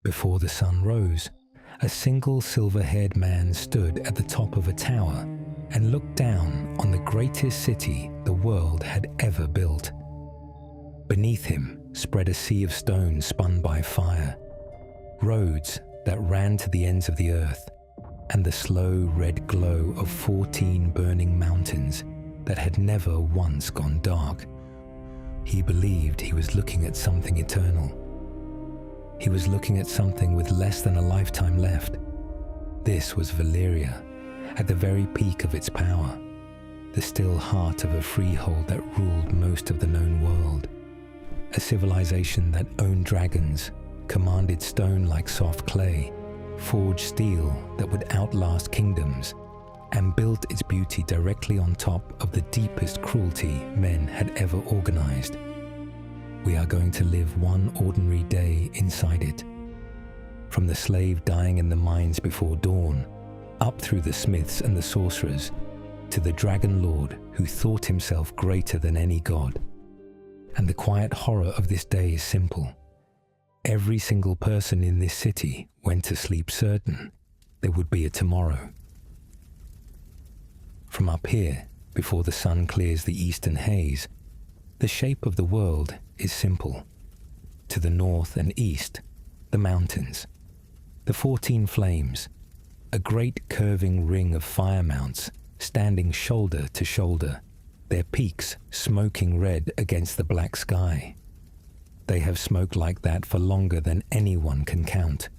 before the sun rose, a single silver-haired man stood at the top of a tower and looked down on the greatest city the world had ever built. Beneath him spread a sea of stone spun by fire, roads that ran to the ends of the earth, and the slow red glow of 14 burning mountains that had never once gone dark. He believed he was looking at something eternal. He was looking at something with less than a lifetime left. This was Valyria, at the very peak of its power, the still heart of a freehold that ruled most of the known world, a civilization that owned dragons, commanded stone like soft clay, forged steel that would outlast kingdoms, and built its beauty directly on top of the deepest cruelty men had ever organized. We are going to live one ordinary day inside it. From the slave dying in the mines before dawn, up through the smiths and the sorcerers, to the dragonlord who thought himself greater than any god. And the quiet horror of this day is simple. Every single person in this city went to sleep certain there would be a tomorrow. From up here, before the sun clears the eastern haze, the shape of the world is simple. To the north and east, the mountains, the 14 flames, a great curving ring of fire mounts standing shoulder to shoulder, their peaks smoking red against the black sky. They have smoked like that for longer than anyone can count.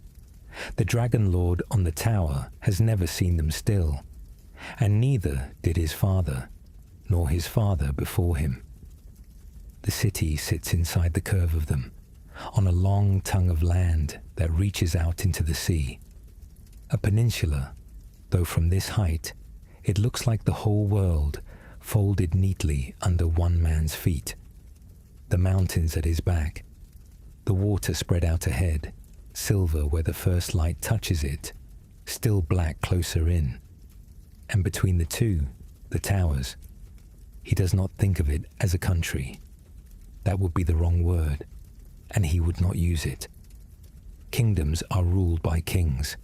The Dragonlord on the tower has never seen them still, and neither did his father, nor his father before him. The city sits inside the curve of them, on a long tongue of land that reaches out into the sea. A peninsula, though from this height, it looks like the whole world folded neatly under one man's feet. The mountains at his back, the water spread out ahead, silver where the first light touches it, still black closer in. And between the two, the towers. He does not think of it as a country. That would be the wrong word, and he would not use it. Kingdoms are ruled by kings.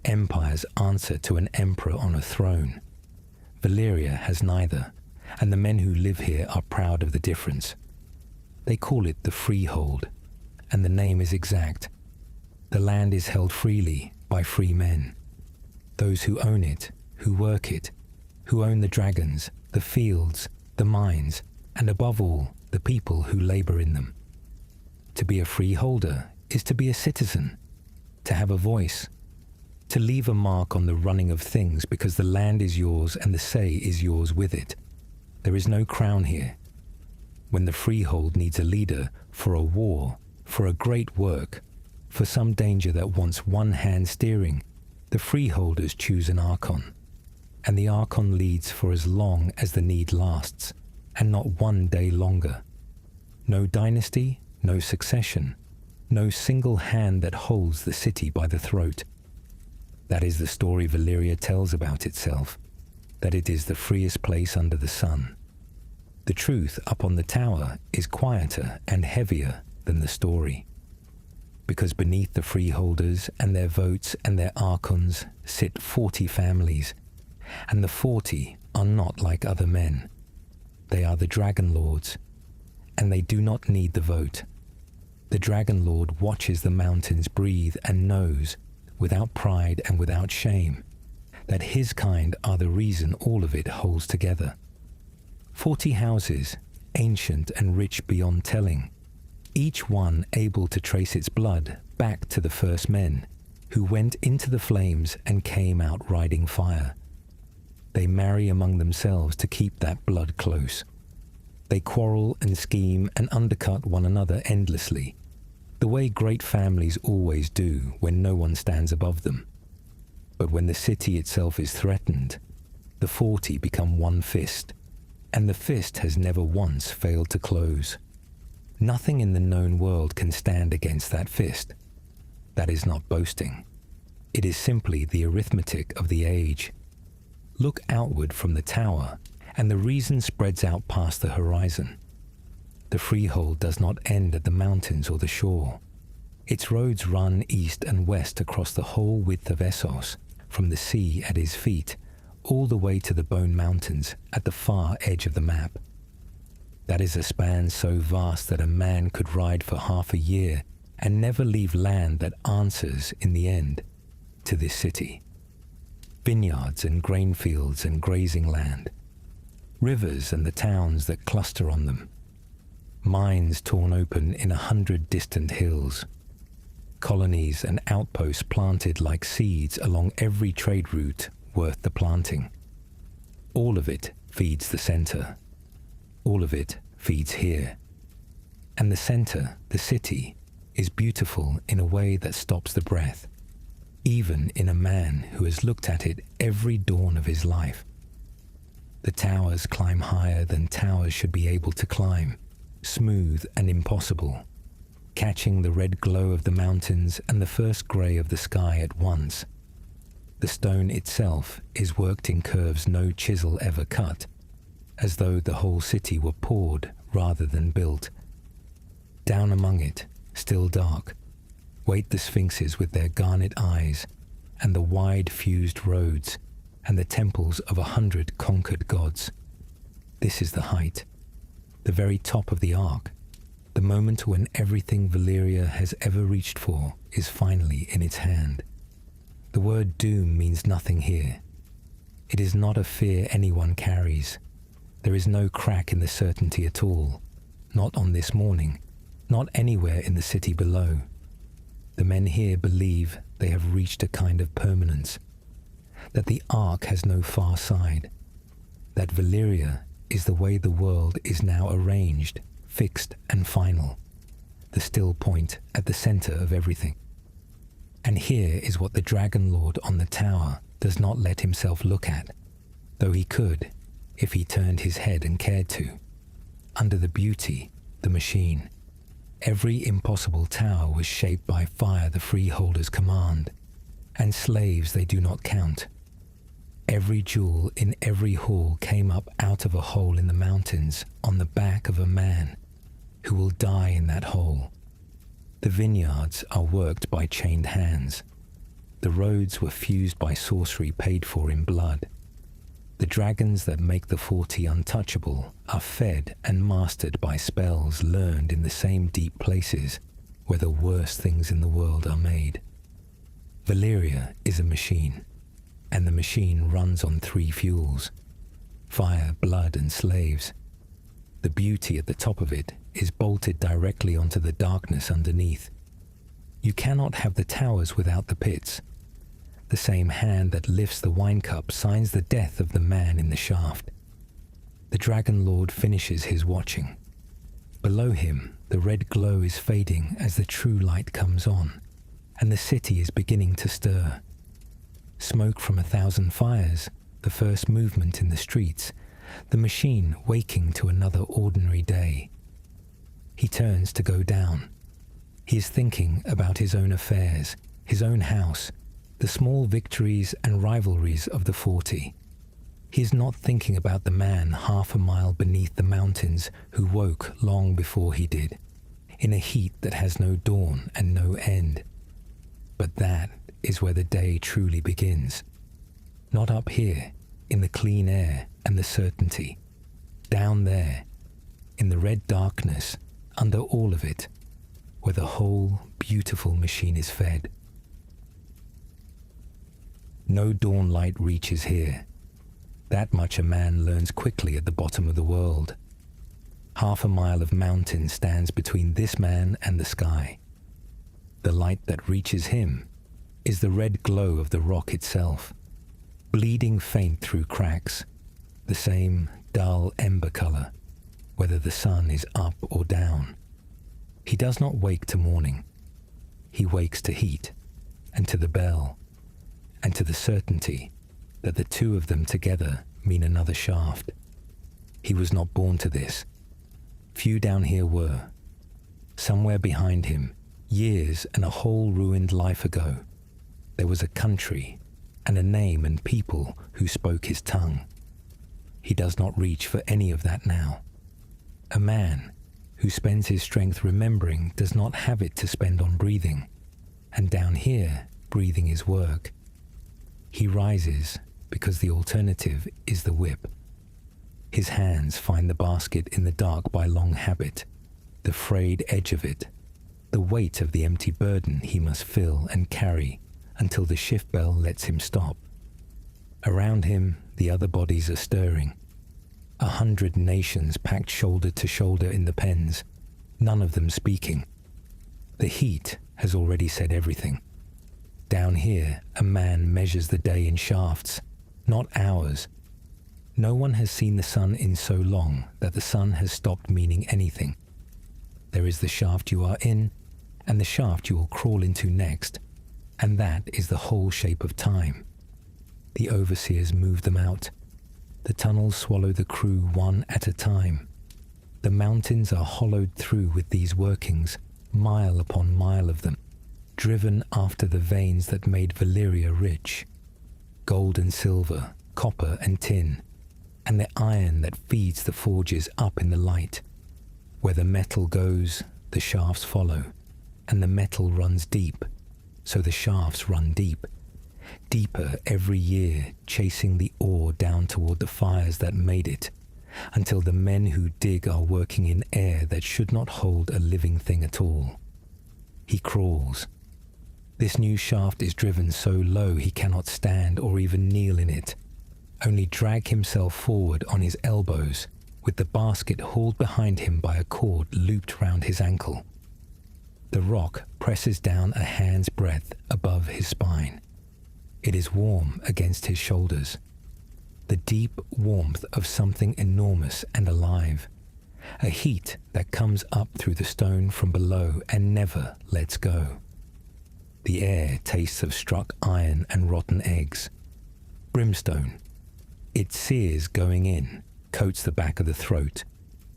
Empires answer to an emperor on a throne. Valyria has neither, and the men who live here are proud of the difference. They call it the Freehold, and the name is exact. The land is held freely by free men. Those who own it, who work it, who own the dragons, the fields, the mines, and above all, the people who labor in them. To be a freeholder is to be a citizen, to have a voice, to leave a mark on the running of things because the land is yours and the say is yours with it. There is no crown here. When the freehold needs a leader for a war, for a great work, for some danger that wants one hand steering, the freeholders choose an archon, and the archon leads for as long as the need lasts, and not one day longer. No dynasty, no succession, no single hand that holds the city by the throat. That is the story Valyria tells about itself, that it is the freest place under the sun. The truth up on the tower is quieter and heavier than the story, because beneath the freeholders and their votes and their archons sit 40 families, and the 40 are not like other men. They are the Dragonlords, and they do not need the vote. The Dragonlord watches the mountains breathe and knows, without pride and without shame, that his kind are the reason all of it holds together. 40 houses, ancient and rich beyond telling, each one able to trace its blood back to the first men, who went into the flames and came out riding fire. They marry among themselves to keep that blood close. They quarrel and scheme and undercut one another endlessly, the way great families always do when no one stands above them. But when the city itself is threatened, the 40 become one fist, and the fist has never once failed to close. Nothing in the known world can stand against that fist. That is not boasting. It is simply the arithmetic of the age. Look outward from the tower, and the reason spreads out past the horizon. The freehold does not end at the mountains or the shore. Its roads run east and west across the whole width of Essos, from the sea at his feet all the way to the Bone Mountains at the far edge of the map. That is a span so vast that a man could ride for half a year and never leave land that answers, in the end, to this city. Vineyards and grain fields and grazing land, rivers and the towns that cluster on them, mines torn open in 100 distant hills, colonies and outposts planted like seeds along every trade route worth the planting. All of it feeds the center. All of it feeds here. And the center, the city, is beautiful in a way that stops the breath, even in a man who has looked at it every dawn of his life. The towers climb higher than towers should be able to climb, smooth and impossible, catching the red glow of the mountains and the first grey of the sky at once. The stone itself is worked in curves no chisel ever cut, as though the whole city were poured rather than built. Down among it, still dark, wait the sphinxes with their garnet eyes, and the wide fused roads, and the temples of 100 conquered gods. This is the height, the very top of the arc, the moment when everything Valyria has ever reached for is finally in its hand. The word doom means nothing here. It is not a fear anyone carries. There is no crack in the certainty at all, not on this morning, not anywhere in the city below. The men here believe they have reached a kind of permanence, that the arc has no far side, that Valyria is the way the world is now arranged, fixed and final, the still point at the center of everything. And here is what the Dragonlord on the tower does not let himself look at, though he could, if he turned his head and cared to. Under the beauty, the machine, every impossible tower was shaped by fire the freeholders command, and slaves they do not count. Every jewel in every hall came up out of a hole in the mountains on the back of a man who will die in that hole. The vineyards are worked by chained hands. The roads were fused by sorcery paid for in blood. The dragons that make the 40 untouchable are fed and mastered by spells learned in the same deep places where the worst things in the world are made. Valyria is a machine, and the machine runs on 3 fuels: fire, blood, and slaves. The beauty at the top of it is bolted directly onto the darkness underneath. You cannot have the towers without the pits. The same hand that lifts the wine cup signs the death of the man in the shaft. The Dragonlord finishes his watching. Below him, the red glow is fading as the true light comes on, and the city is beginning to stir. Smoke from 1,000 fires, the first movement in the streets, the machine waking to another ordinary day. He turns to go down. He is thinking about his own affairs, his own house, the small victories and rivalries of the 40. He is not thinking about the man half a mile beneath the mountains who woke long before he did, in a heat that has no dawn and no end. But that is where the day truly begins. Not up here, in the clean air and the certainty. Down there, in the red darkness, under all of it, where the whole beautiful machine is fed. No dawn light reaches here. That much a man learns quickly at the bottom of the world. Half a mile of mountain stands between this man and the sky. The light that reaches him is the red glow of the rock itself, bleeding faint through cracks, the same dull ember color, whether the sun is up or down. He does not wake to morning. He wakes to heat, and to the bell, and to the certainty that the two of them together mean another shaft. He was not born to this. Few down here were. Somewhere behind him, years and a whole ruined life ago, there was a country and a name and people who spoke his tongue. He does not reach for any of that now. A man who spends his strength remembering does not have it to spend on breathing, and down here, breathing is work. He rises because the alternative is the whip. His hands find the basket in the dark by long habit, the frayed edge of it, the weight of the empty burden he must fill and carry until the shift bell lets him stop. Around him, the other bodies are stirring. 100 nations packed shoulder to shoulder in the pens, none of them speaking. The heat has already said everything. Down here, a man measures the day in shafts, not hours. No one has seen the sun in so long that the sun has stopped meaning anything. There is the shaft you are in, and the shaft you will crawl into next, and that is the whole shape of time. The overseers move them out. The tunnels swallow the crew one at a time. The mountains are hollowed through with these workings, mile upon mile of them, driven after the veins that made Valyria rich. Gold and silver, copper and tin, and the iron that feeds the forges up in the light. Where the metal goes, the shafts follow, and the metal runs deep, so the shafts run deep. Deeper every year, chasing the ore down toward the fires that made it, until the men who dig are working in air that should not hold a living thing at all. He crawls. This new shaft is driven so low he cannot stand or even kneel in it, only drag himself forward on his elbows, with the basket hauled behind him by a cord looped round his ankle. The rock presses down a hand's breadth above his spine. It is warm against his shoulders, the deep warmth of something enormous and alive, a heat that comes up through the stone from below and never lets go. The air tastes of struck iron and rotten eggs. Brimstone. It sears going in, coats the back of the throat,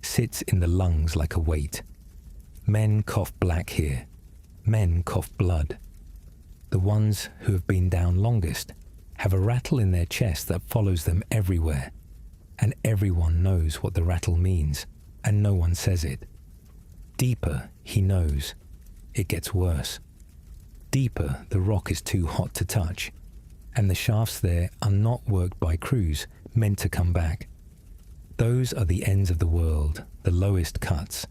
sits in the lungs like a weight. Men cough black here. Men cough blood. The ones who have been down longest have a rattle in their chest that follows them everywhere, and everyone knows what the rattle means, and no one says it. Deeper, he knows. It gets worse. Deeper, the rock is too hot to touch, and the shafts there are not worked by crews meant to come back. Those are the ends of the world, the lowest cuts,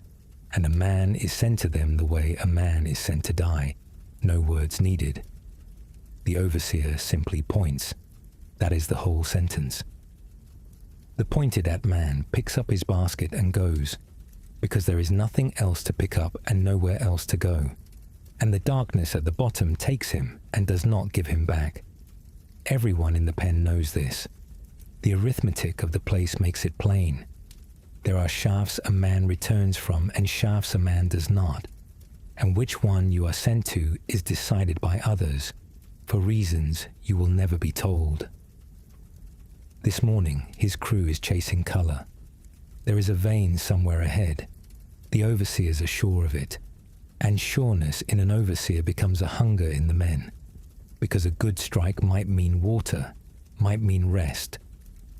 and a man is sent to them the way a man is sent to die, no words needed. The overseer simply points. That is the whole sentence. The pointed-at man picks up his basket and goes, because there is nothing else to pick up and nowhere else to go, and the darkness at the bottom takes him and does not give him back. Everyone in the pen knows this. The arithmetic of the place makes it plain. There are shafts a man returns from and shafts a man does not, and which one you are sent to is decided by others, for reasons you will never be told. This morning, his crew is chasing colour. There is a vein somewhere ahead. The overseers are sure of it, and sureness in an overseer becomes a hunger in the men, because a good strike might mean water, might mean rest,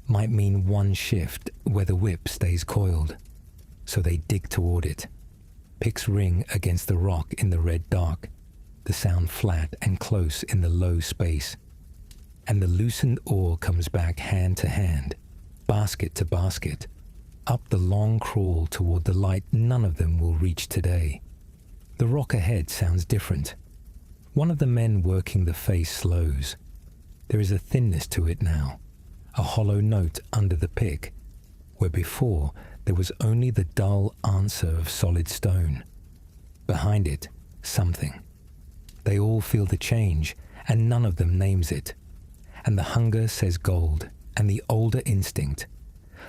might mean one shift where the whip stays coiled. So they dig toward it. Picks ring against the rock in the red dark, the sound flat and close in the low space, and the loosened oar comes back hand to hand, basket to basket, up the long crawl toward the light none of them will reach today. The rock ahead sounds different. One of the men working the face slows. There is a thinness to it now, a hollow note under the pick, where before there was only the dull answer of solid stone. Behind it, something. They all feel the change, and none of them names it. And the hunger says gold, and the older instinct,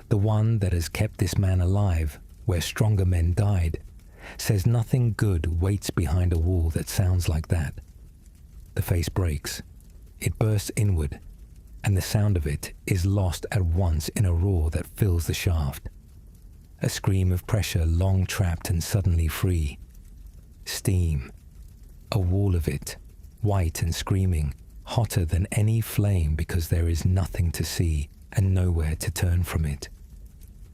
the one that has kept this man alive, where stronger men died, says nothing good waits behind a wall that sounds like that. The face breaks. It bursts inward, and the sound of it is lost at once in a roar that fills the shaft. A scream of pressure long trapped and suddenly free. Steam. A wall of it, white and screaming, hotter than any flame because there is nothing to see and nowhere to turn from it.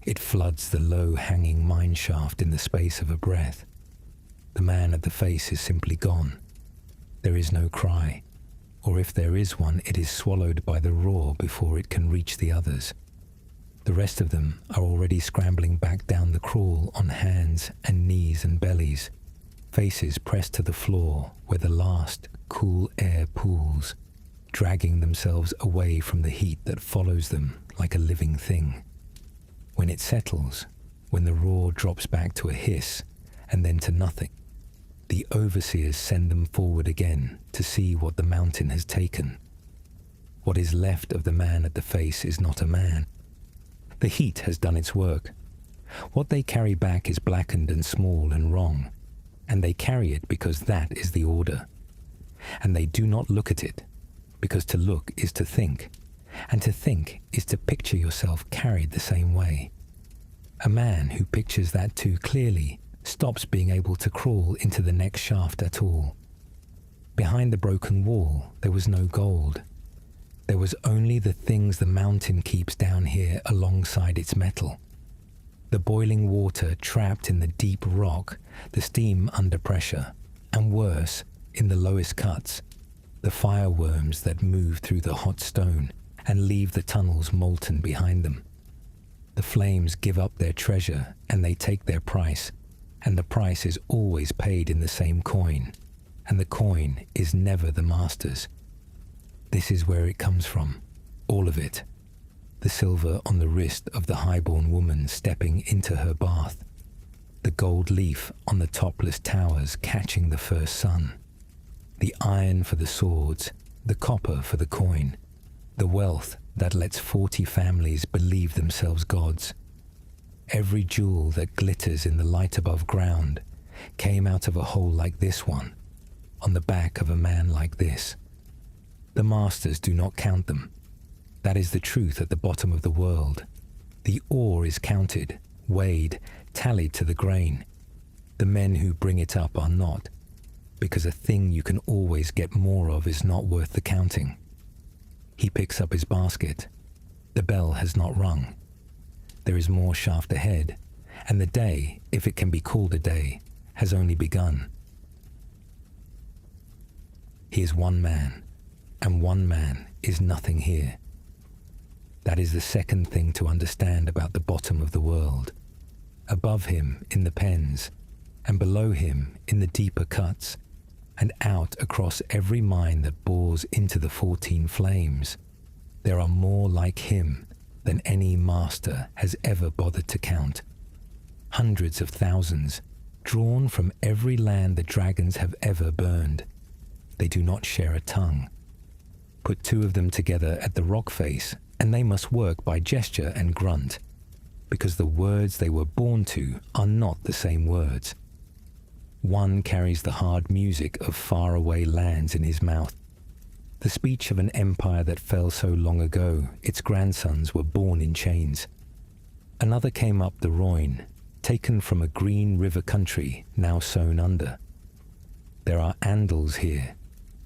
It floods the low-hanging mine shaft in the space of a breath. The man at the face is simply gone. There is no cry, or if there is one, it is swallowed by the roar before it can reach the others. The rest of them are already scrambling back down the crawl on hands and knees and bellies, faces pressed to the floor where the last cool air pools, dragging themselves away from the heat that follows them like a living thing. When it settles, when the roar drops back to a hiss and then to nothing, the overseers send them forward again to see what the mountain has taken. What is left of the man at the face is not a man. The heat has done its work. What they carry back is blackened and small and wrong, and they carry it because that is the order. And they do not look at it, because to look is to think, and to think is to picture yourself carried the same way. A man who pictures that too clearly stops being able to crawl into the next shaft at all. Behind the broken wall, there was no gold. There was only the things the mountain keeps down here alongside its metal. The boiling water trapped in the deep rock, the steam under pressure, and worse, in the lowest cuts, the fireworms that move through the hot stone and leave the tunnels molten behind them. The flames give up their treasure and they take their price, and the price is always paid in the same coin, and the coin is never the master's. This is where it comes from, all of it. The silver on the wrist of the highborn woman stepping into her bath, the gold leaf on the topless towers catching the first sun, the iron for the swords, the copper for the coin, the wealth that lets 40 families believe themselves gods. Every jewel that glitters in the light above ground came out of a hole like this one, on the back of a man like this. The masters do not count them. That is the truth at the bottom of the world. The ore is counted, weighed, tallied to the grain. The men who bring it up are not, because a thing you can always get more of is not worth the counting. He picks up his basket. The bell has not rung. There is more shaft ahead, and the day, if it can be called a day, has only begun. He is one man, and one man is nothing here. That is the second thing to understand about the bottom of the world. Above him in the pens, and below him in the deeper cuts, and out across every mine that bores into the 14 flames, there are more like him than any master has ever bothered to count. Hundreds of thousands, drawn from every land the dragons have ever burned. They do not share a tongue. Put 2 of them together at the rock face, and they must work by gesture and grunt, because the words they were born to are not the same words. One carries the hard music of faraway lands in his mouth, the speech of an empire that fell so long ago its grandsons were born in chains. Another came up the Rhoyne, taken from a green river country now sown under. There are Andals here,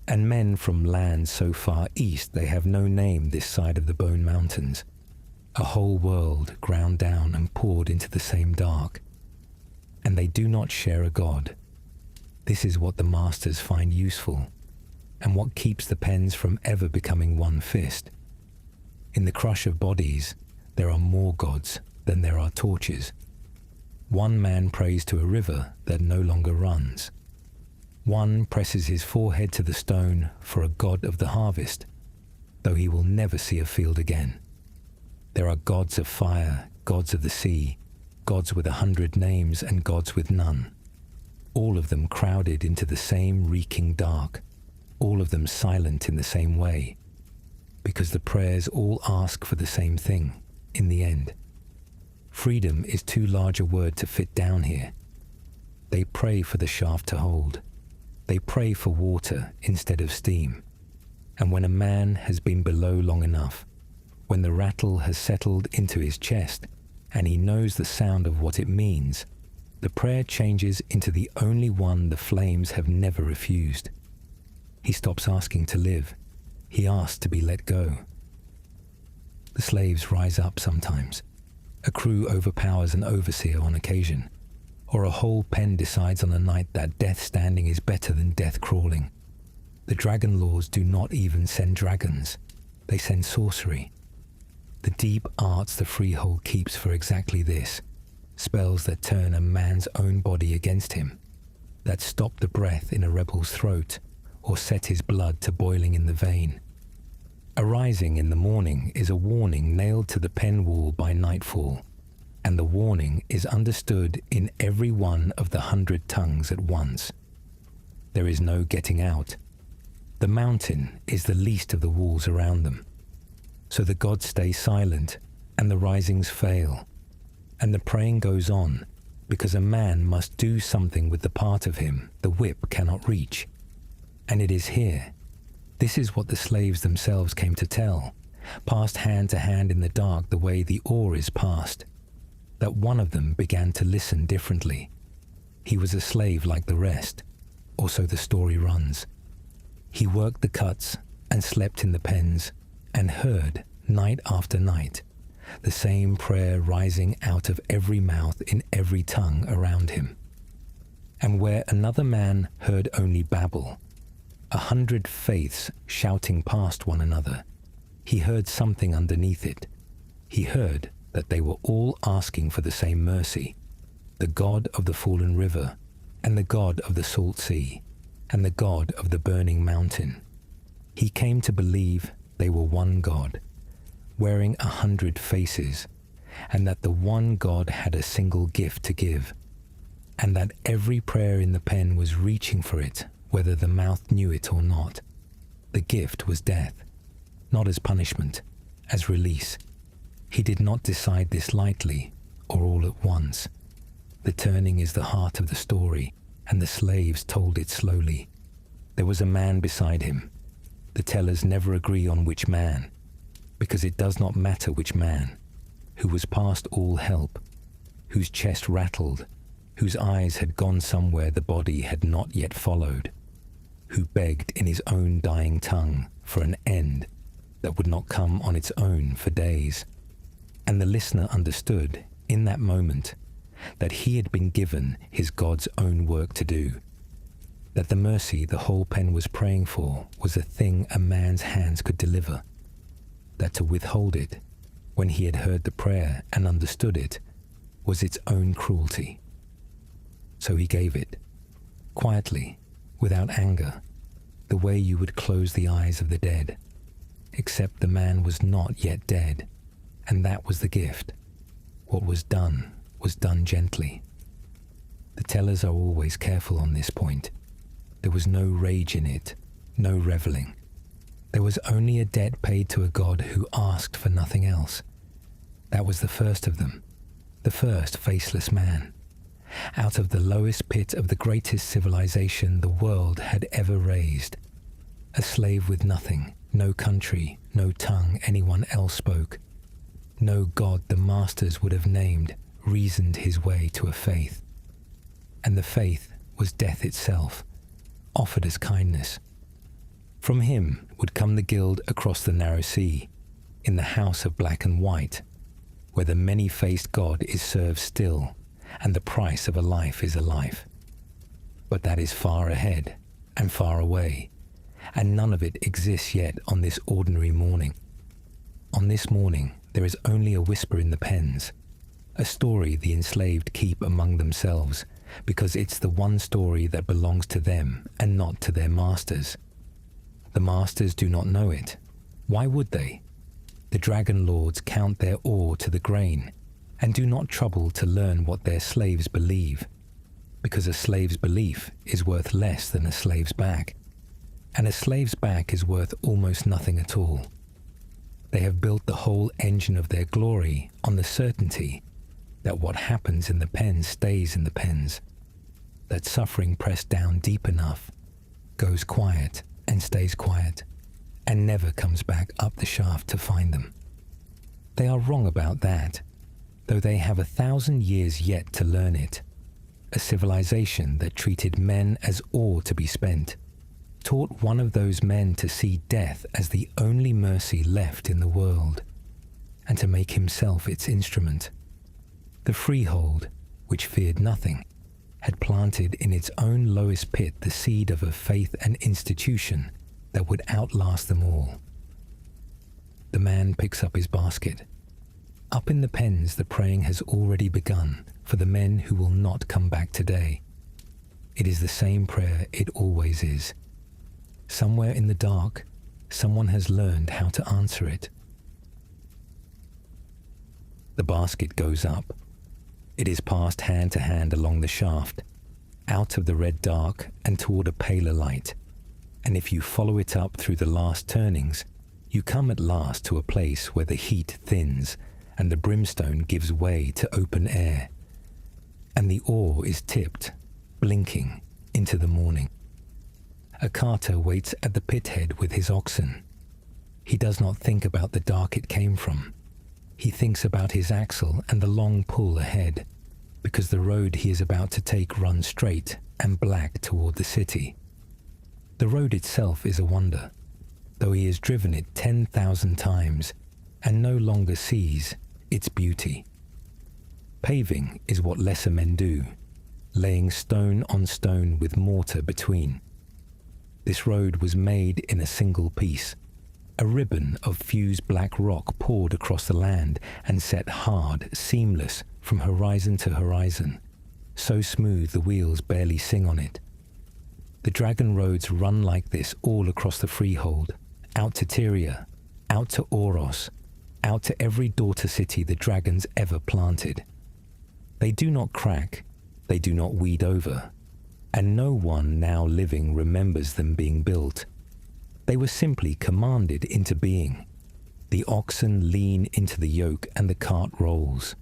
and men from lands so far east they have no name this side of the Bone Mountains. A whole world ground down and poured into the same dark. And they do not share a god. This is what the masters find useful, and what keeps the pens from ever becoming one fist. In the crush of bodies, there are more gods than there are torches. One man prays to a river that no longer runs. One presses his forehead to the stone for a god of the harvest, though he will never see a field again. There are gods of fire, gods of the sea, gods with 100 names and gods with none. All of them crowded into the same reeking dark, all of them silent in the same way, because the prayers all ask for the same thing, in the end. Freedom is too large a word to fit down here. They pray for the shaft to hold. They pray for water instead of steam. And when a man has been below long enough, when the rattle has settled into his chest, and he knows the sound of what it means, the prayer changes into the only one the flames have never refused. He stops asking to live. He asks to be let go. The slaves rise up sometimes. A crew overpowers an overseer on occasion, or a whole pen decides on a night that death standing is better than death crawling. The Dragonlords do not even send dragons, they send sorcery. The deep arts the Freehold keeps for exactly this, spells that turn a man's own body against him, that stop the breath in a rebel's throat, or set his blood to boiling in the vein. Arising in the morning is a warning nailed to the pen wall by nightfall, and the warning is understood in every one of the 100 tongues at once. There is no getting out. The mountain is the least of the walls around them. So the gods stay silent, and the risings fail, and the praying goes on, because a man must do something with the part of him the whip cannot reach. And it is here. This is what the slaves themselves came to tell, passed hand to hand in the dark the way the oar is passed, that one of them began to listen differently. He was a slave like the rest, or so the story runs. He worked the cuts and slept in the pens and heard, night after night, the same prayer rising out of every mouth in every tongue around him. And where another man heard only babble, 100 faiths shouting past one another, he heard something underneath it. He heard that they were all asking for the same mercy, the God of the fallen river, and the God of the salt sea, and the God of the burning mountain. He came to believe they were one God, wearing 100 faces, and that the one God had a single gift to give, and that every prayer in the pen was reaching for it, whether the mouth knew it or not. The gift was death, not as punishment, as release. He did not decide this lightly or all at once. The turning is the heart of the story, and the slaves told it slowly. There was a man beside him. The tellers never agree on which man, because it does not matter which man, who was past all help, whose chest rattled, whose eyes had gone somewhere the body had not yet followed, who begged in his own dying tongue for an end that would not come on its own for days. And the listener understood, in that moment, that he had been given his God's own work to do, that the mercy the whole pen was praying for was a thing a man's hands could deliver, that to withhold it, when he had heard the prayer and understood it, was its own cruelty. So he gave it, quietly, without anger, the way you would close the eyes of the dead, except the man was not yet dead. And that was the gift. What was done gently. The tellers are always careful on this point. There was no rage in it, no reveling. There was only a debt paid to a God who asked for nothing else. That was the first of them, the first faceless man. Out of the lowest pit of the greatest civilization the world had ever raised. A slave with nothing, no country, no tongue anyone else spoke. No God the masters would have named reasoned his way to a faith. And the faith was death itself, offered as kindness. From him would come the guild across the narrow sea, in the house of black and white, where the many-faced God is served still, and the price of a life is a life. But that is far ahead and far away, and none of it exists yet on this ordinary morning. On this morning, there is only a whisper in the pens, a story the enslaved keep among themselves, because it's the one story that belongs to them and not to their masters. The masters do not know it. Why would they? The Dragonlords count their ore to the grain, and do not trouble to learn what their slaves believe, because a slave's belief is worth less than a slave's back, and a slave's back is worth almost nothing at all. They have built the whole engine of their glory on the certainty that what happens in the pens stays in the pens, that suffering pressed down deep enough goes quiet and stays quiet, and never comes back up the shaft to find them. They are wrong about that, though they have 1,000 years yet to learn it. A civilization that treated men as ore to be spent, taught one of those men to see death as the only mercy left in the world, and to make himself its instrument, The Freehold, which feared nothing, had planted in its own lowest pit the seed of a faith and institution that would outlast them all. The man picks up his basket. Up in the pens, the praying has already begun for the men who will not come back today. It is the same prayer it always is. Somewhere in the dark, someone has learned how to answer it. The basket goes up. It is passed hand to hand along the shaft, out of the red dark and toward a paler light. And if you follow it up through the last turnings, you come at last to a place where the heat thins and the brimstone gives way to open air. And the oar is tipped, blinking, into the morning. A carter waits at the pit head with his oxen. He does not think about the dark it came from. He thinks about his axle and the long pull ahead, because the road he is about to take runs straight and black toward the city. The road itself is a wonder, though he has driven it 10,000 times and no longer sees its beauty. Paving is what lesser men do, laying stone on stone with mortar between. This road was made in a single piece, a ribbon of fused black rock poured across the land and set hard, seamless from horizon to horizon, so smooth the wheels barely sing on it. The dragon roads run like this all across the Freehold, out to Tyria, out to Oros, out to every daughter city the dragons ever planted. They do not crack, they do not weed over, and no one now living remembers them being built. They were simply commanded into being. The oxen lean into the yoke and the cart rolls.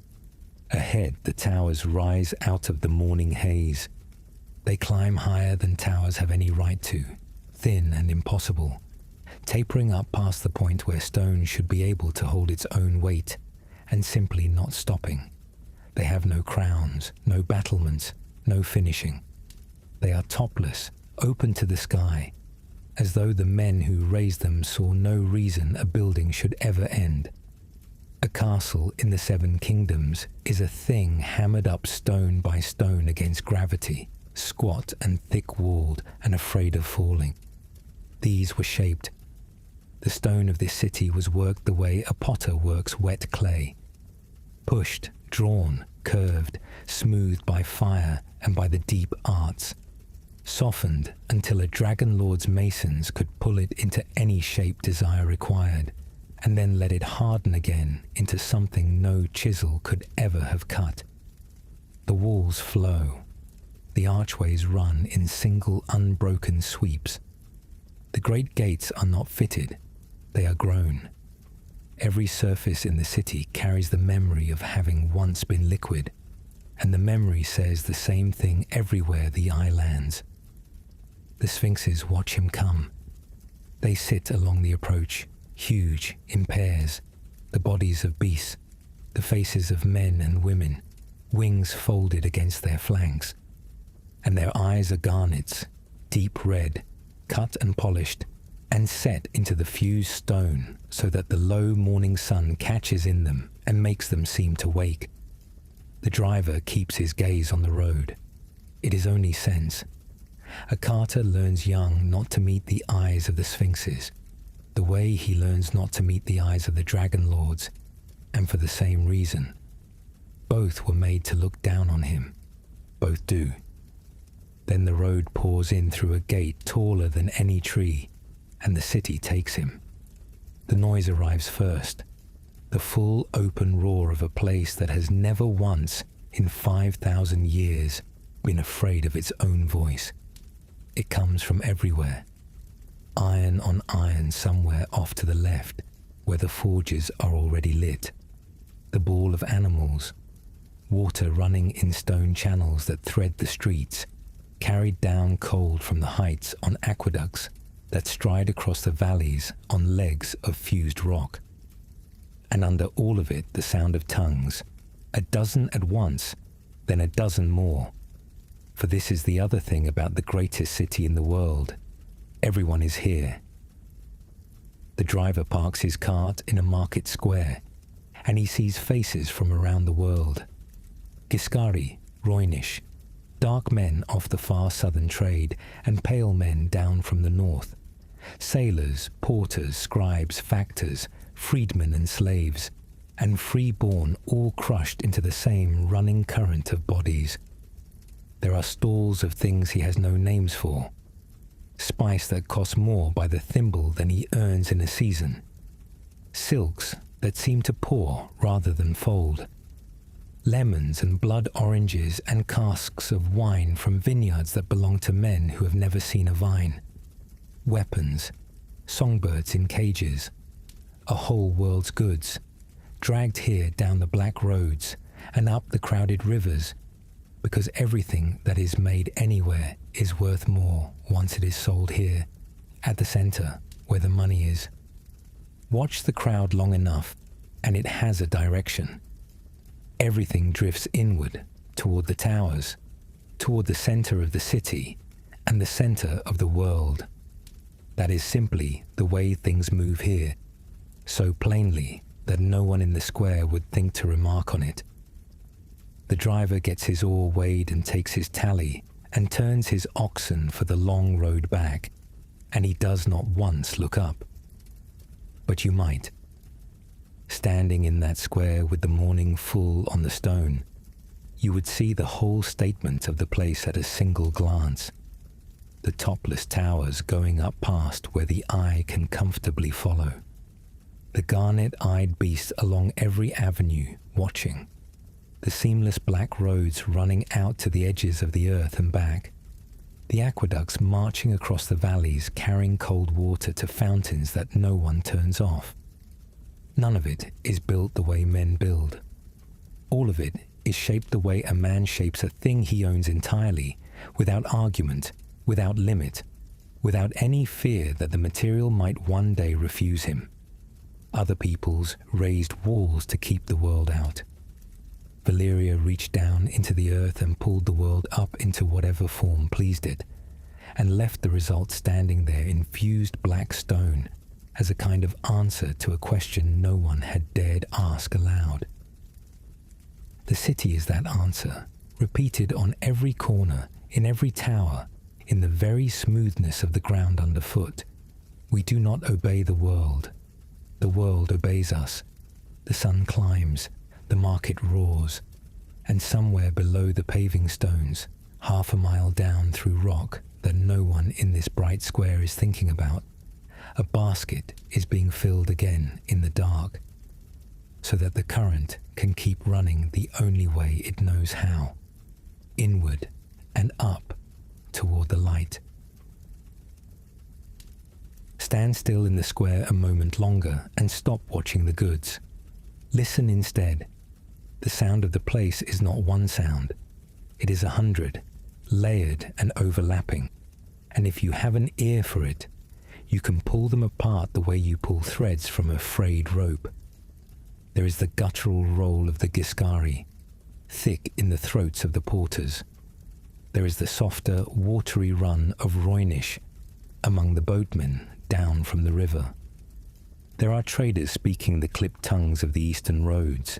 Ahead, the towers rise out of the morning haze. They climb higher than towers have any right to, thin and impossible, tapering up past the point where stone should be able to hold its own weight, and simply not stopping. They have no crowns, no battlements, no finishing. They are topless, open to the sky, as though the men who raised them saw no reason a building should ever end. A castle in the Seven Kingdoms is a thing hammered up stone by stone against gravity, squat and thick-walled and afraid of falling. These were shaped. The stone of this city was worked the way a potter works wet clay. Pushed, drawn, curved, smoothed by fire and by the deep arts. Softened until a dragonlord's masons could pull it into any shape desire required, and then let it harden again into something no chisel could ever have cut. The walls flow. The archways run in single unbroken sweeps. The great gates are not fitted, they are grown. Every surface in the city carries the memory of having once been liquid, and the memory says the same thing everywhere the eye lands. The sphinxes watch him come. They sit along the approach, huge, in pairs, the bodies of beasts, the faces of men and women, wings folded against their flanks. And their eyes are garnets, deep red, cut and polished, and set into the fused stone so that the low morning sun catches in them and makes them seem to wake. The driver keeps his gaze on the road. It is only sense. A carter learns young not to meet the eyes of the sphinxes, the way he learns not to meet the eyes of the dragonlords, and for the same reason. Both were made to look down on him. Both do. Then the road pours in through a gate taller than any tree, and the city takes him. The noise arrives first, the full open roar of a place that has never once, in 5,000 years, been afraid of its own voice. It comes from everywhere. Iron on iron somewhere off to the left, where the forges are already lit. The ball of animals, water running in stone channels that thread the streets, carried down cold from the heights on aqueducts that stride across the valleys on legs of fused rock. And under all of it the sound of tongues, a dozen at once, then a dozen more. For this is the other thing about the greatest city in the world. Everyone is here. The driver parks his cart in a market square, and he sees faces from around the world. Giscari, Roynish, dark men off the far southern trade, and pale men down from the north, sailors, porters, scribes, factors, freedmen and slaves, and free-born, all crushed into the same running current of bodies. There are stalls of things he has no names for, spice that costs more by the thimble than he earns in a season, silks that seem to pour rather than fold, lemons and blood oranges and casks of wine from vineyards that belong to men who have never seen a vine, weapons, songbirds in cages, a whole world's goods, dragged here down the black roads and up the crowded rivers, because everything that is made anywhere is worth more once it is sold here, at the center where the money is. Watch the crowd long enough, and it has a direction. Everything drifts inward, toward the towers, toward the center of the city, and the center of the world. That is simply the way things move here, so plainly that no one in the square would think to remark on it. The driver gets his oar weighed and takes his tally, and turns his oxen for the long road back, and he does not once look up. But you might. Standing in that square with the morning full on the stone, you would see the whole statement of the place at a single glance, the topless towers going up past where the eye can comfortably follow, the garnet-eyed beasts along every avenue watching, the seamless black roads running out to the edges of the earth and back, the aqueducts marching across the valleys carrying cold water to fountains that no one turns off. None of it is built the way men build. All of it is shaped the way a man shapes a thing he owns entirely, without argument, without limit, without any fear that the material might one day refuse him. Other peoples raised walls to keep the world out. Valyria reached down into the earth and pulled the world up into whatever form pleased it, and left the result standing there in fused black stone as a kind of answer to a question no one had dared ask aloud. The city is that answer, repeated on every corner, in every tower, in the very smoothness of the ground underfoot. We do not obey the world obeys us. The sun climbs, the market roars, and somewhere below the paving stones, half a mile down through rock that no one in this bright square is thinking about, a basket is being filled again in the dark, so that the current can keep running the only way it knows how, inward and up toward the light. Stand still in the square a moment longer and stop watching the goods. Listen instead. The sound of the place is not one sound. It is 100, layered and overlapping, and if you have an ear for it, you can pull them apart the way you pull threads from a frayed rope. There is the guttural roll of the Giscari, thick in the throats of the porters. There is the softer, watery run of Roynish among the boatmen down from the river. There are traders speaking the clipped tongues of the eastern roads,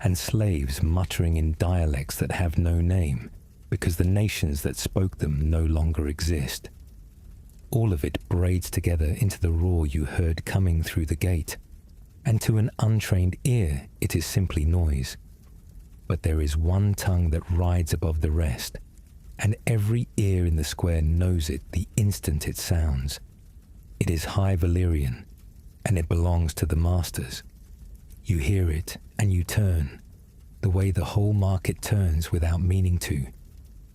and slaves muttering in dialects that have no name, because the nations that spoke them no longer exist. All of it braids together into the roar you heard coming through the gate, and to an untrained ear it is simply noise. But there is one tongue that rides above the rest, and every ear in the square knows it the instant it sounds. It is High Valyrian, and it belongs to the masters. You hear it, and you turn, the way the whole market turns without meaning to,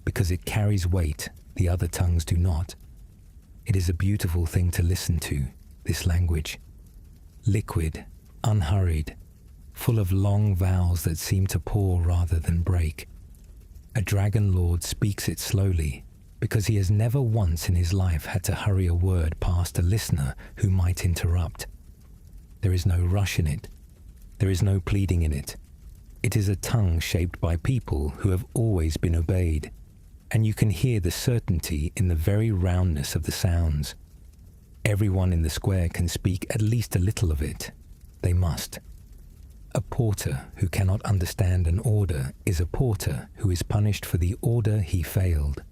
because it carries weight the other tongues do not. It is a beautiful thing to listen to, this language. Liquid, unhurried, full of long vowels that seem to pour rather than break. A dragonlord speaks it slowly, because he has never once in his life had to hurry a word past a listener who might interrupt. There is no rush in it. There is no pleading in it. It is a tongue shaped by people who have always been obeyed, and you can hear the certainty in the very roundness of the sounds. Everyone in the square can speak at least a little of it. They must. A porter who cannot understand an order is a porter who is punished for the order he failed.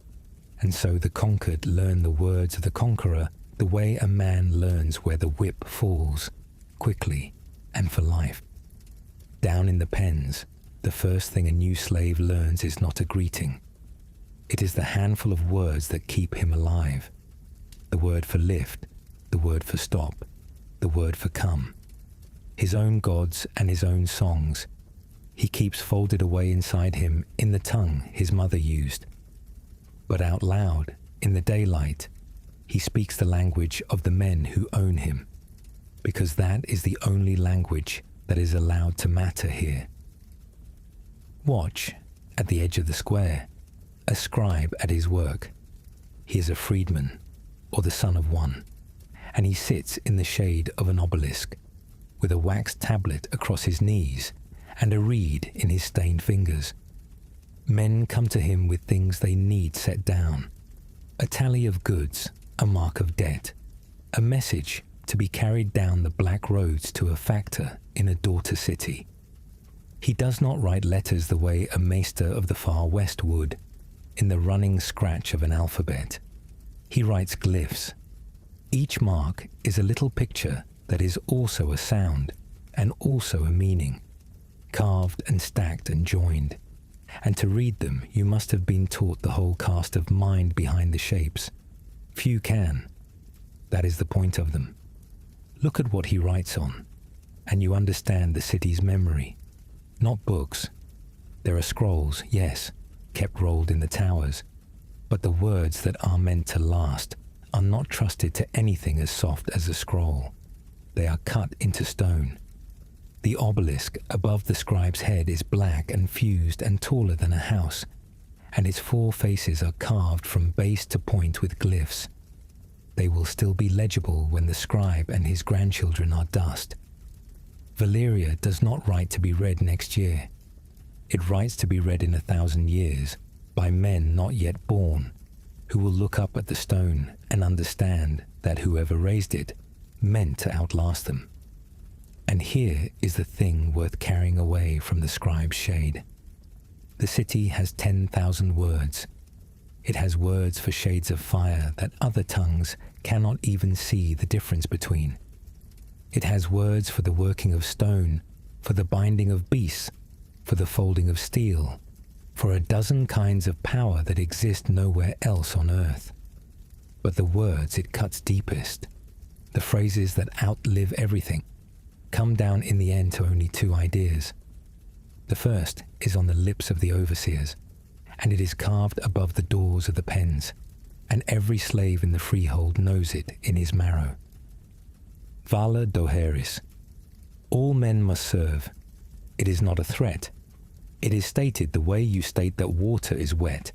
And so the conquered learn the words of the conqueror the way a man learns where the whip falls, quickly and for life. Down in the pens, the first thing a new slave learns is not a greeting. It is the handful of words that keep him alive. The word for lift, the word for stop, the word for come. His own gods and his own songs he keeps folded away inside him in the tongue his mother used. But out loud, in the daylight, he speaks the language of the men who own him, because that is the only language that is allowed to matter here. Watch, at the edge of the square, a scribe at his work. He is a freedman, or the son of one, and he sits in the shade of an obelisk, with a wax tablet across his knees and a reed in his stained fingers. Men come to him with things they need set down, a tally of goods, a mark of debt, a message to be carried down the black roads to a factor in a daughter city. He does not write letters the way a maester of the far west would, in the running scratch of an alphabet. He writes glyphs. Each mark is a little picture that is also a sound and also a meaning, carved and stacked and joined. And to read them, you must have been taught the whole cast of mind behind the shapes. Few can. That is the point of them. Look at what he writes on, and you understand the city's memory. Not books. There are scrolls, yes, kept rolled in the towers, but the words that are meant to last are not trusted to anything as soft as a scroll. They are cut into stone. The obelisk above the scribe's head is black and fused and taller than a house, and its 4 faces are carved from base to point with glyphs. They will still be legible when the scribe and his grandchildren are dust. Valyria does not write to be read next year. It writes to be read in 1,000 years by men not yet born, who will look up at the stone and understand that whoever raised it meant to outlast them. And here is the thing worth carrying away from the scribe's shade. The city has 10,000 words. It has words for shades of fire that other tongues cannot even see the difference between. It has words for the working of stone, for the binding of beasts, for the folding of steel, for a dozen kinds of power that exist nowhere else on earth. But the words it cuts deepest, the phrases that outlive everything, come down in the end to only 2 ideas. The first is on the lips of the overseers, and it is carved above the doors of the pens, and every slave in the freehold knows it in his marrow. Vala doheris. All men must serve. It is not a threat. It is stated the way you state that water is wet.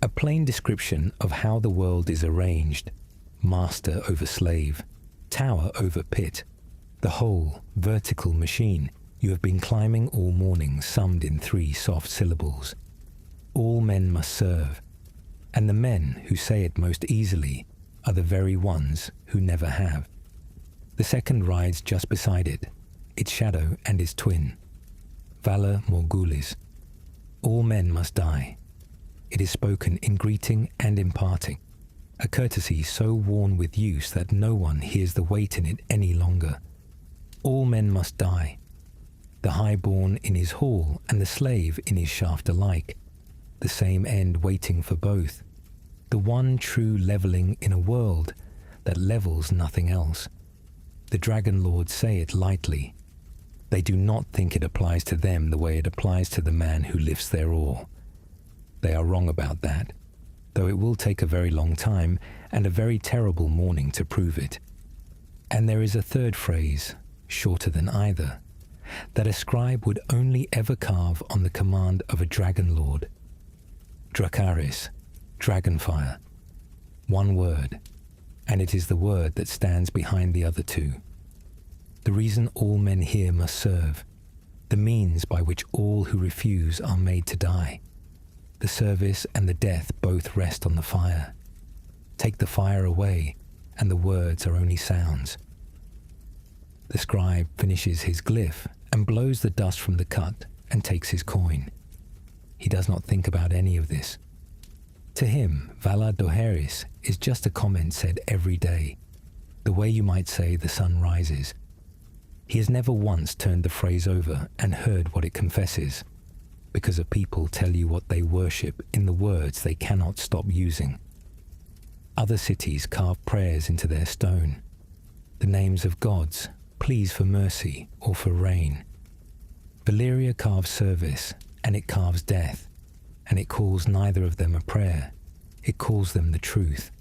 A plain description of how the world is arranged, master over slave, tower over pit, the whole vertical machine you have been climbing all morning, summed in 3 soft syllables. All men must serve, and the men who say it most easily are the very ones who never have. The second rides just beside it, its shadow and its twin. Valor morgulis. All men must die. It is spoken in greeting and in parting, a courtesy so worn with use that no one hears the weight in it any longer. All men must die, the highborn in his hall and the slave in his shaft alike, the same end waiting for both, the one true leveling in a world that levels nothing else. The Dragonlords say it lightly. They do not think it applies to them the way it applies to the man who lifts their oar. They are wrong about that, though it will take a very long time and a very terrible morning to prove it. And there is a third phrase, shorter than either, that a scribe would only ever carve on the command of a dragonlord. Dracaris, dragonfire. One word, and it is the word that stands behind the other 2. The reason all men here must serve, the means by which all who refuse are made to die. The service and the death both rest on the fire. Take the fire away, and the words are only sounds. The scribe finishes his glyph and blows the dust from the cut and takes his coin. He does not think about any of this. To him, Valar Dohaeris is just a comment said every day, the way you might say the sun rises. He has never once turned the phrase over and heard what it confesses, because a people tell you what they worship in the words they cannot stop using. Other cities carve prayers into their stone, the names of gods, pleas for mercy or for rain. Valyria carves service, and it carves death, and it calls neither of them a prayer. It calls them the truth,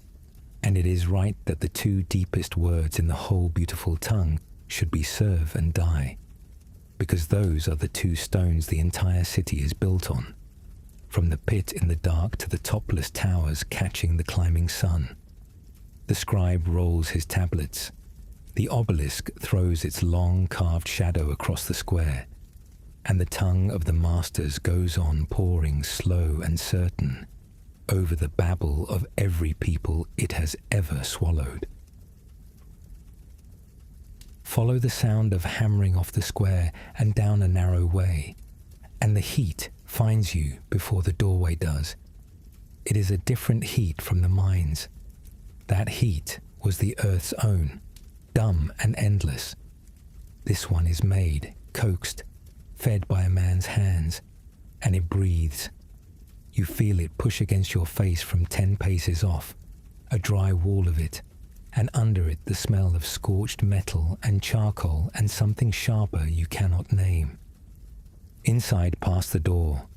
and it is right that the two deepest words in the whole beautiful tongue should be serve and die, because those are the two stones the entire city is built on, from the pit in the dark to the topless towers catching the climbing sun. The scribe rolls his tablets. The obelisk throws its long carved shadow across the square, and the tongue of the masters goes on pouring slow and certain over the babble of every people it has ever swallowed. Follow the sound of hammering off the square and down a narrow way, and the heat finds you before the doorway does. It is a different heat from the mines. That heat was the earth's own, dumb and endless. This one is made, coaxed, fed by a man's hands, and it breathes. You feel it push against your face from 10 paces off, a dry wall of it, and under it the smell of scorched metal and charcoal and something sharper you cannot name. Inside past the door,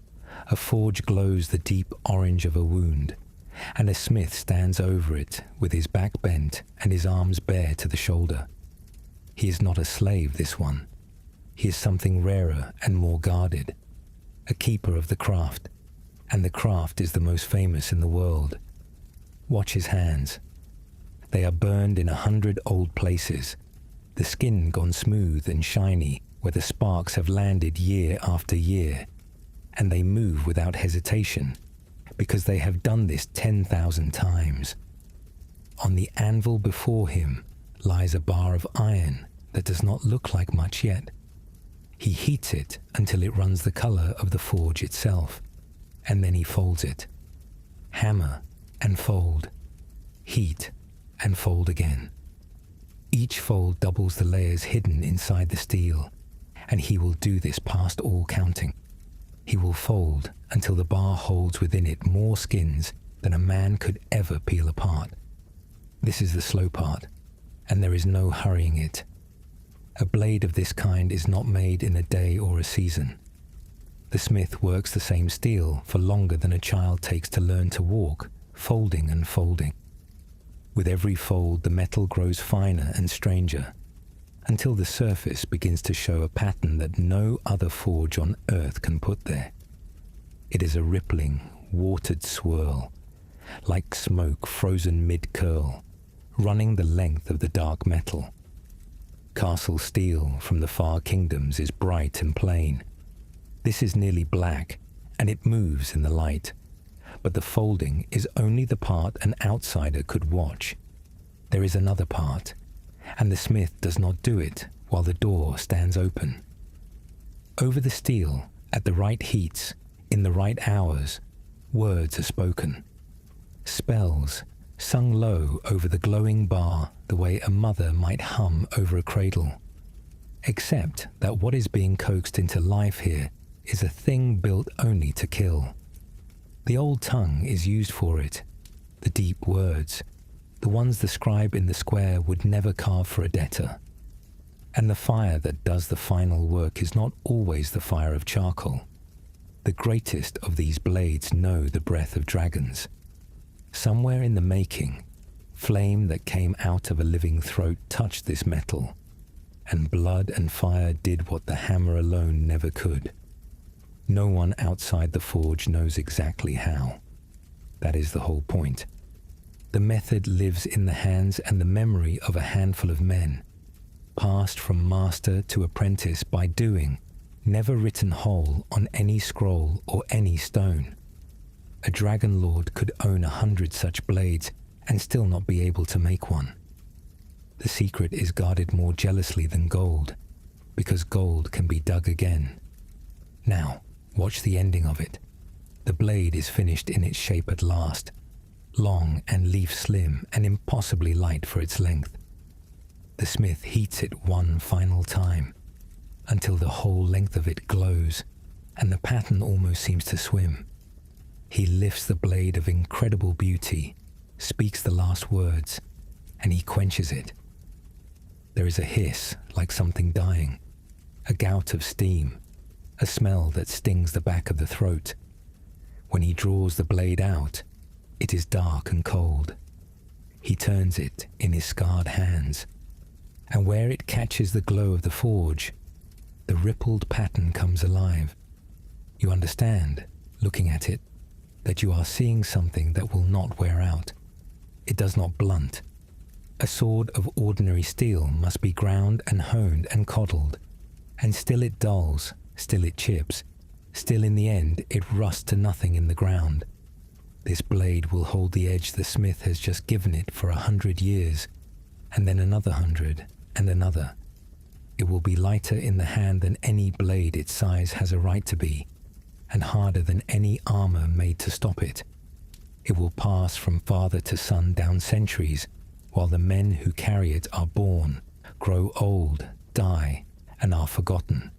a forge glows the deep orange of a wound, and a smith stands over it with his back bent and his arms bare to the shoulder. He is not a slave, this one. He is something rarer and more guarded, a keeper of the craft, and the craft is the most famous in the world. Watch his hands. They are burned in 100 old places, the skin gone smooth and shiny where the sparks have landed year after year, and they move without hesitation because they have done this 10,000 times. On the anvil before him lies a bar of iron that does not look like much yet. He heats it until it runs the color of the forge itself, and then he folds it. Hammer and fold, heat and fold again. Each fold doubles the layers hidden inside the steel, and he will do this past all counting. He will fold until the bar holds within it more skins than a man could ever peel apart. This is the slow part, and there is no hurrying it. A blade of this kind is not made in a day or a season. The smith works the same steel for longer than a child takes to learn to walk, folding and folding. With every fold, the metal grows finer and stranger, until the surface begins to show a pattern that no other forge on earth can put there. It is a rippling, watered swirl, like smoke frozen mid-curl, running the length of the dark metal. Castle steel from the far kingdoms is bright and plain. This is nearly black, and it moves in the light, but the folding is only the part an outsider could watch. There is another part, and the smith does not do it while the door stands open. Over the steel, at the right heats, in the right hours, words are spoken. Spells, sung low over the glowing bar the way a mother might hum over a cradle. Except that what is being coaxed into life here is a thing built only to kill. The old tongue is used for it, the deep words, the ones the scribe in the square would never carve for a debtor. And the fire that does the final work is not always the fire of charcoal. The greatest of these blades know the breath of dragons. Somewhere in the making, flame that came out of a living throat touched this metal, and blood and fire did what the hammer alone never could. No one outside the forge knows exactly how. That is the whole point. The method lives in the hands and the memory of a handful of men, passed from master to apprentice by doing, never written whole on any scroll or any stone. A dragonlord could own 100 such blades and still not be able to make one. The secret is guarded more jealously than gold. because gold can be dug again. Now, watch the ending of it. The blade is finished in its shape at last, long and leaf slim and impossibly light for its length. The smith heats it one final time, until the whole length of it glows, and the pattern almost seems to swim. He lifts the blade of incredible beauty, speaks the last words, and he quenches it. There is a hiss like something dying, a gout of steam, a smell that stings the back of the throat. When he draws the blade out, it is dark and cold. He turns it in his scarred hands, and where it catches the glow of the forge, the rippled pattern comes alive. You understand, looking at it, that you are seeing something that will not wear out. It does not blunt. A sword of ordinary steel must be ground and honed and coddled, and still it dulls, still it chips, still in the end it rusts to nothing in the ground. This blade will hold the edge the smith has just given it for 100 years, and then another 100, and another. It will be lighter in the hand than any blade its size has a right to be, and harder than any armor made to stop it. It will pass from father to son down centuries, while the men who carry it are born, grow old, die, and are forgotten.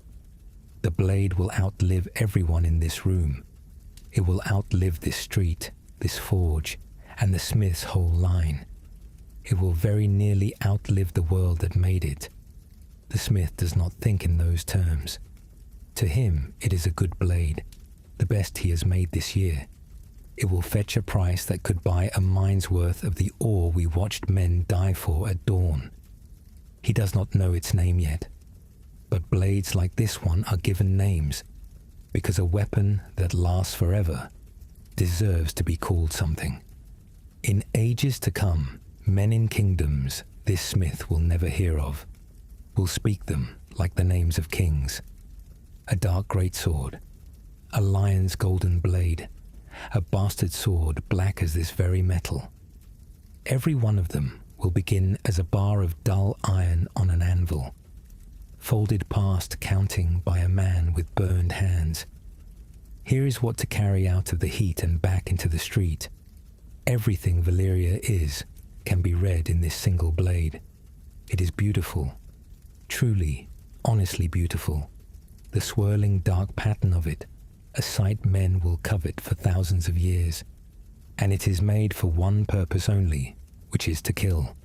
The blade will outlive everyone in this room. It will outlive this street, this forge, and the smith's whole line. It will very nearly outlive the world that made it. The smith does not think in those terms. To him, it is a good blade, the best he has made this year. It will fetch a price that could buy a mine's worth of the ore we watched men die for at dawn. He does not know its name yet, but blades like this one are given names, because a weapon that lasts forever deserves to be called something. In ages to come, men in kingdoms this smith will never hear of will speak them like the names of kings. A dark greatsword, a lion's golden blade, a bastard sword black as this very metal. Every one of them will begin as a bar of dull iron on an anvil, folded past counting by a man with burned hands. Here is what to carry out of the heat and back into the street. Everything Valyria is can be read in this single blade. It is beautiful, truly, honestly beautiful. The swirling dark pattern of it, a sight men will covet for thousands of years. And it is made for one purpose only, which is to kill.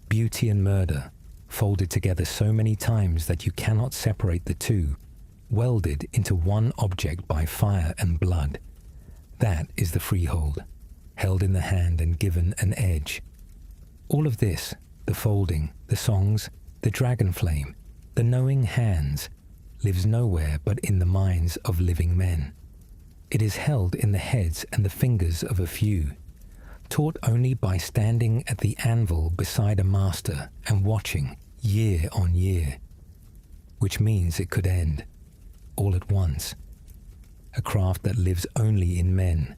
Beauty and murder, folded together so many times that you cannot separate the two, welded into one object by fire and blood. That is the Freehold, held in the hand and given an edge. All of this, the folding, the songs, the dragon flame, the knowing hands, lives nowhere but in the minds of living men. It is held in the heads and the fingers of a few, taught only by standing at the anvil beside a master and watching year on year, which means it could end, all at once. A craft that lives only in men,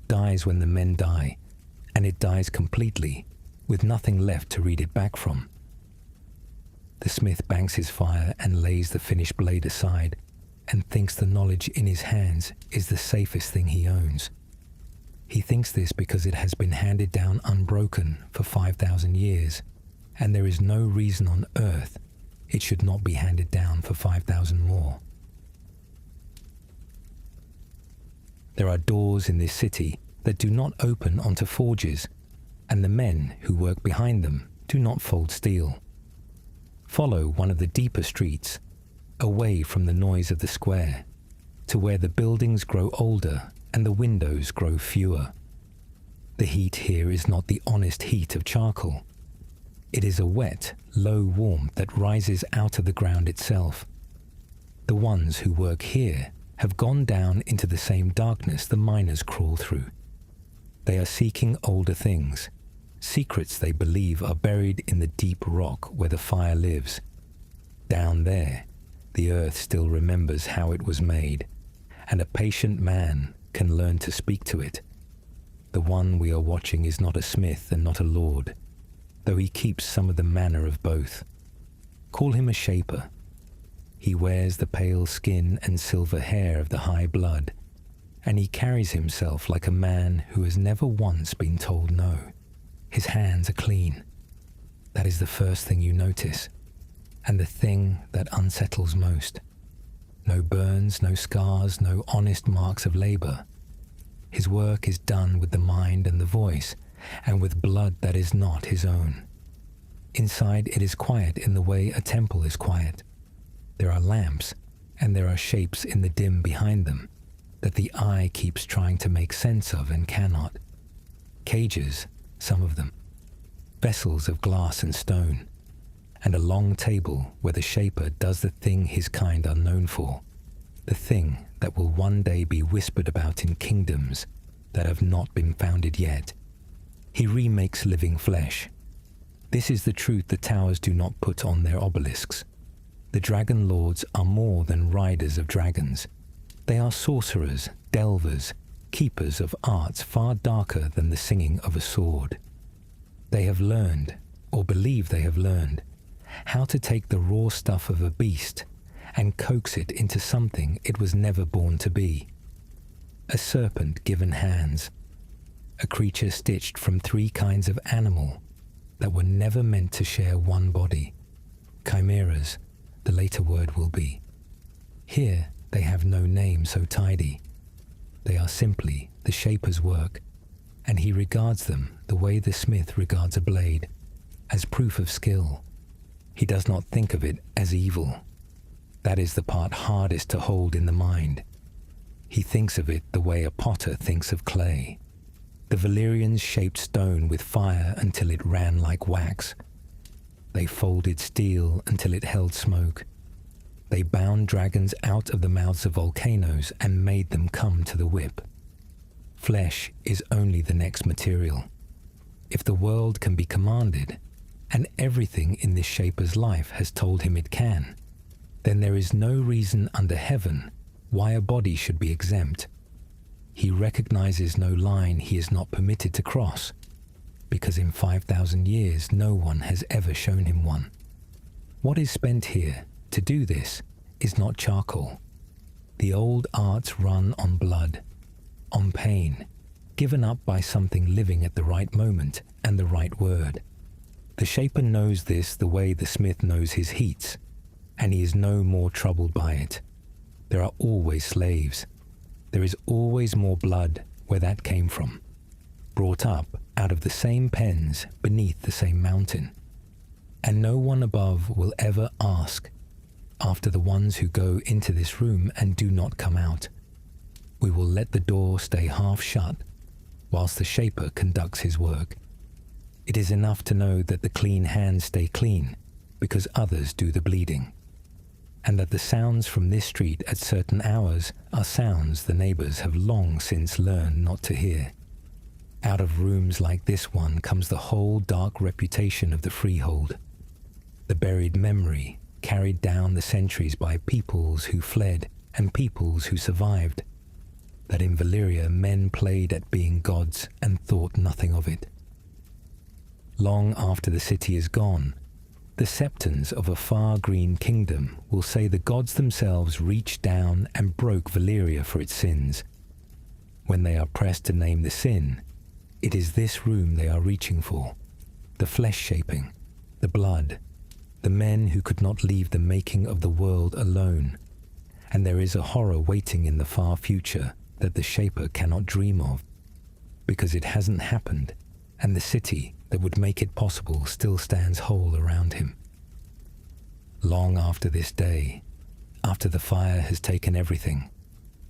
dies when the men die, and it dies completely, with nothing left to read it back from. The smith banks his fire and lays the finished blade aside, and thinks the knowledge in his hands is the safest thing he owns. He thinks this because it has been handed down unbroken for 5,000 years, and there is no reason on earth it should not be handed down for 5,000 more. There are doors in this city that do not open onto forges, and the men who work behind them do not fold steel. Follow one of the deeper streets, away from the noise of the square, to where the buildings grow older and the windows grow fewer. The heat here is not the honest heat of charcoal. It is a wet, low warmth that rises out of the ground itself. The ones who work here have gone down into the same darkness the miners crawl through. They are seeking older things, secrets they believe are buried in the deep rock where the fire lives. Down there, the earth still remembers how it was made, and a patient man can learn to speak to it. The one we are watching is not a smith and not a lord, though he keeps some of the manner of both. Call him a shaper. He wears the pale skin and silver hair of the high blood, and he carries himself like a man who has never once been told no. His hands are clean. That is the first thing you notice, and the thing that unsettles most. No burns, no scars, no honest marks of labor. His work is done with the mind and the voice, and with blood that is not his own. Inside it is quiet in the way a temple is quiet. There are lamps, and there are shapes in the dim behind them that the eye keeps trying to make sense of and cannot. Cages, some of them. Vessels of glass and stone. And a long table where the Shaper does the thing his kind are known for. The thing that will one day be whispered about in kingdoms that have not been founded yet. He remakes living flesh. This is the truth the towers do not put on their obelisks. The Dragonlords are more than riders of dragons. They are sorcerers, delvers, keepers of arts far darker than the singing of a sword. They have learned, or believe they have learned, how to take the raw stuff of a beast and coax it into something it was never born to be. A serpent given hands, a creature stitched from 3 kinds of animal that were never meant to share one body. Chimeras, the later word will be. Here they have no name so tidy. They are simply the Shaper's work, and he regards them the way the smith regards a blade, as proof of skill. He does not think of it as evil. That is the part hardest to hold in the mind. He thinks of it the way a potter thinks of clay. The Valyrians shaped stone with fire until it ran like wax. They folded steel until it held smoke. They bound dragons out of the mouths of volcanoes and made them come to the whip. Flesh is only the next material. If the world can be commanded, and everything in this Shaper's life has told him it can, then there is no reason under heaven why a body should be exempt. He recognizes no line he is not permitted to cross, because in 5,000 years no one has ever shown him one. What is spent here to do this is not charcoal. The old arts run on blood, on pain, given up by something living at the right moment and the right word. The Shaper knows this the way the smith knows his heats, and he is no more troubled by it. There are always slaves. There is always more blood where that came from, brought up out of the same pens beneath the same mountain. And no one above will ever ask after the ones who go into this room and do not come out. We will let the door stay half shut whilst the Shaper conducts his work. It is enough to know that the clean hands stay clean because others do the bleeding, and that the sounds from this street at certain hours are sounds the neighbors have long since learned not to hear. Out of rooms like this one comes the whole dark reputation of the Freehold, the buried memory carried down the centuries by peoples who fled and peoples who survived, that in Valyria men played at being gods and thought nothing of it. Long after the city is gone, the septons of a far green kingdom will say the gods themselves reached down and broke Valyria for its sins. When they are pressed to name the sin, it is this room they are reaching for, the flesh shaping, the blood, the men who could not leave the making of the world alone. And there is a horror waiting in the far future that the Shaper cannot dream of, because it hasn't happened, and the city that would make it possible still stands whole around him. Long after this day, after the fire has taken everything,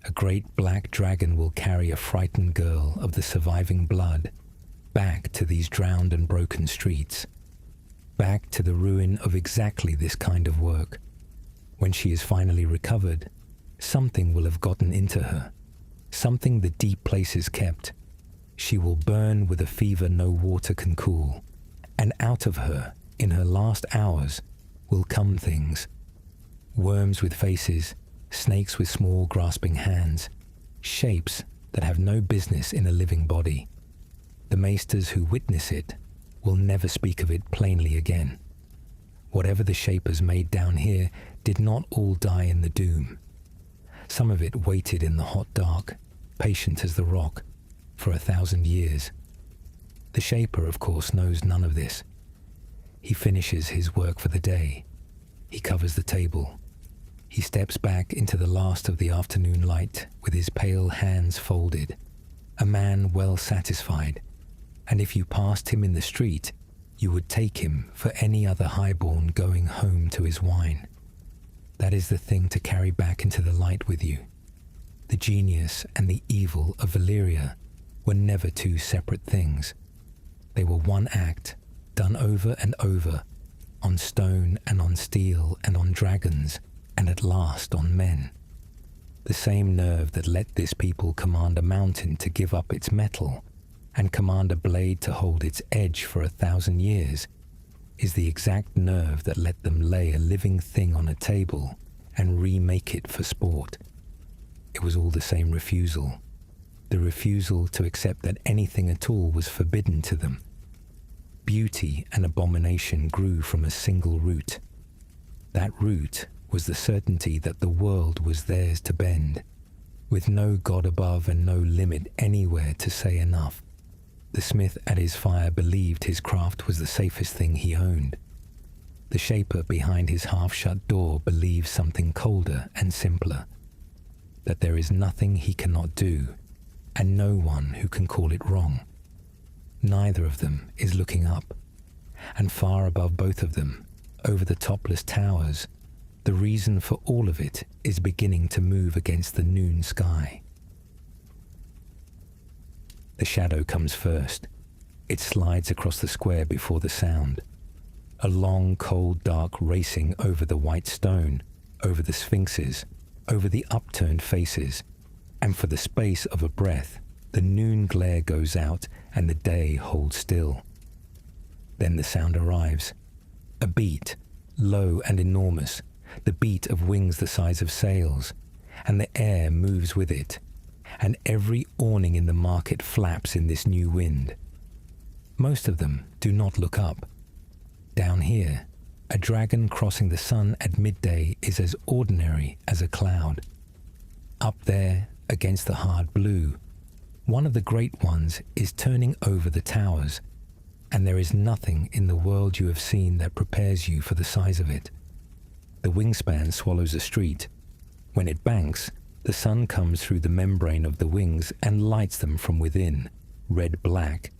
a great black dragon will carry a frightened girl of the surviving blood back to these drowned and broken streets, back to the ruin of exactly this kind of work. When she is finally recovered, something will have gotten into her, something the deep places kept. She will burn with a fever no water can cool, and out of her, in her last hours, will come things. Worms with faces, snakes with small grasping hands, shapes that have no business in a living body. The maesters who witness it will never speak of it plainly again. Whatever the Shapers made down here did not all die in the doom. Some of it waited in the hot dark, patient as the rock, for 1,000 years. The Shaper, of course, knows none of this. He finishes his work for the day. He covers the table. He steps back into the last of the afternoon light with his pale hands folded, a man well satisfied, and if you passed him in the street, you would take him for any other highborn going home to his wine. That is the thing to carry back into the light with you. The genius and the evil of Valyria were never two separate things. They were one act, done over and over, on stone and on steel and on dragons, and at last on men. The same nerve that let this people command a mountain to give up its metal and command a blade to hold its edge for 1,000 years is the exact nerve that let them lay a living thing on a table and remake it for sport. It was all the same refusal. The refusal to accept that anything at all was forbidden to them. Beauty and abomination grew from a single root. That root was the certainty that the world was theirs to bend, with no God above and no limit anywhere to say enough. The smith at his fire believed his craft was the safest thing he owned. The Shaper behind his half-shut door believes something colder and simpler, that there is nothing he cannot do, and no one who can call it wrong. Neither of them is looking up, and far above both of them, over the topless towers, the reason for all of it is beginning to move against the noon sky. The shadow comes first. It slides across the square before the sound. A long, cold, dark racing over the white stone, over the sphinxes, over the upturned faces, and for the space of a breath, the noon glare goes out and the day holds still. Then the sound arrives. A beat, low and enormous, the beat of wings the size of sails, and the air moves with it, and every awning in the market flaps in this new wind. Most of them do not look up. Down here, a dragon crossing the sun at midday is as ordinary as a cloud. Up there, against the hard blue, one of the great ones is turning over the towers, and there is nothing in the world you have seen that prepares you for the size of it. The wingspan swallows a street. When it banks, the sun comes through the membrane of the wings and lights them from within, red-black,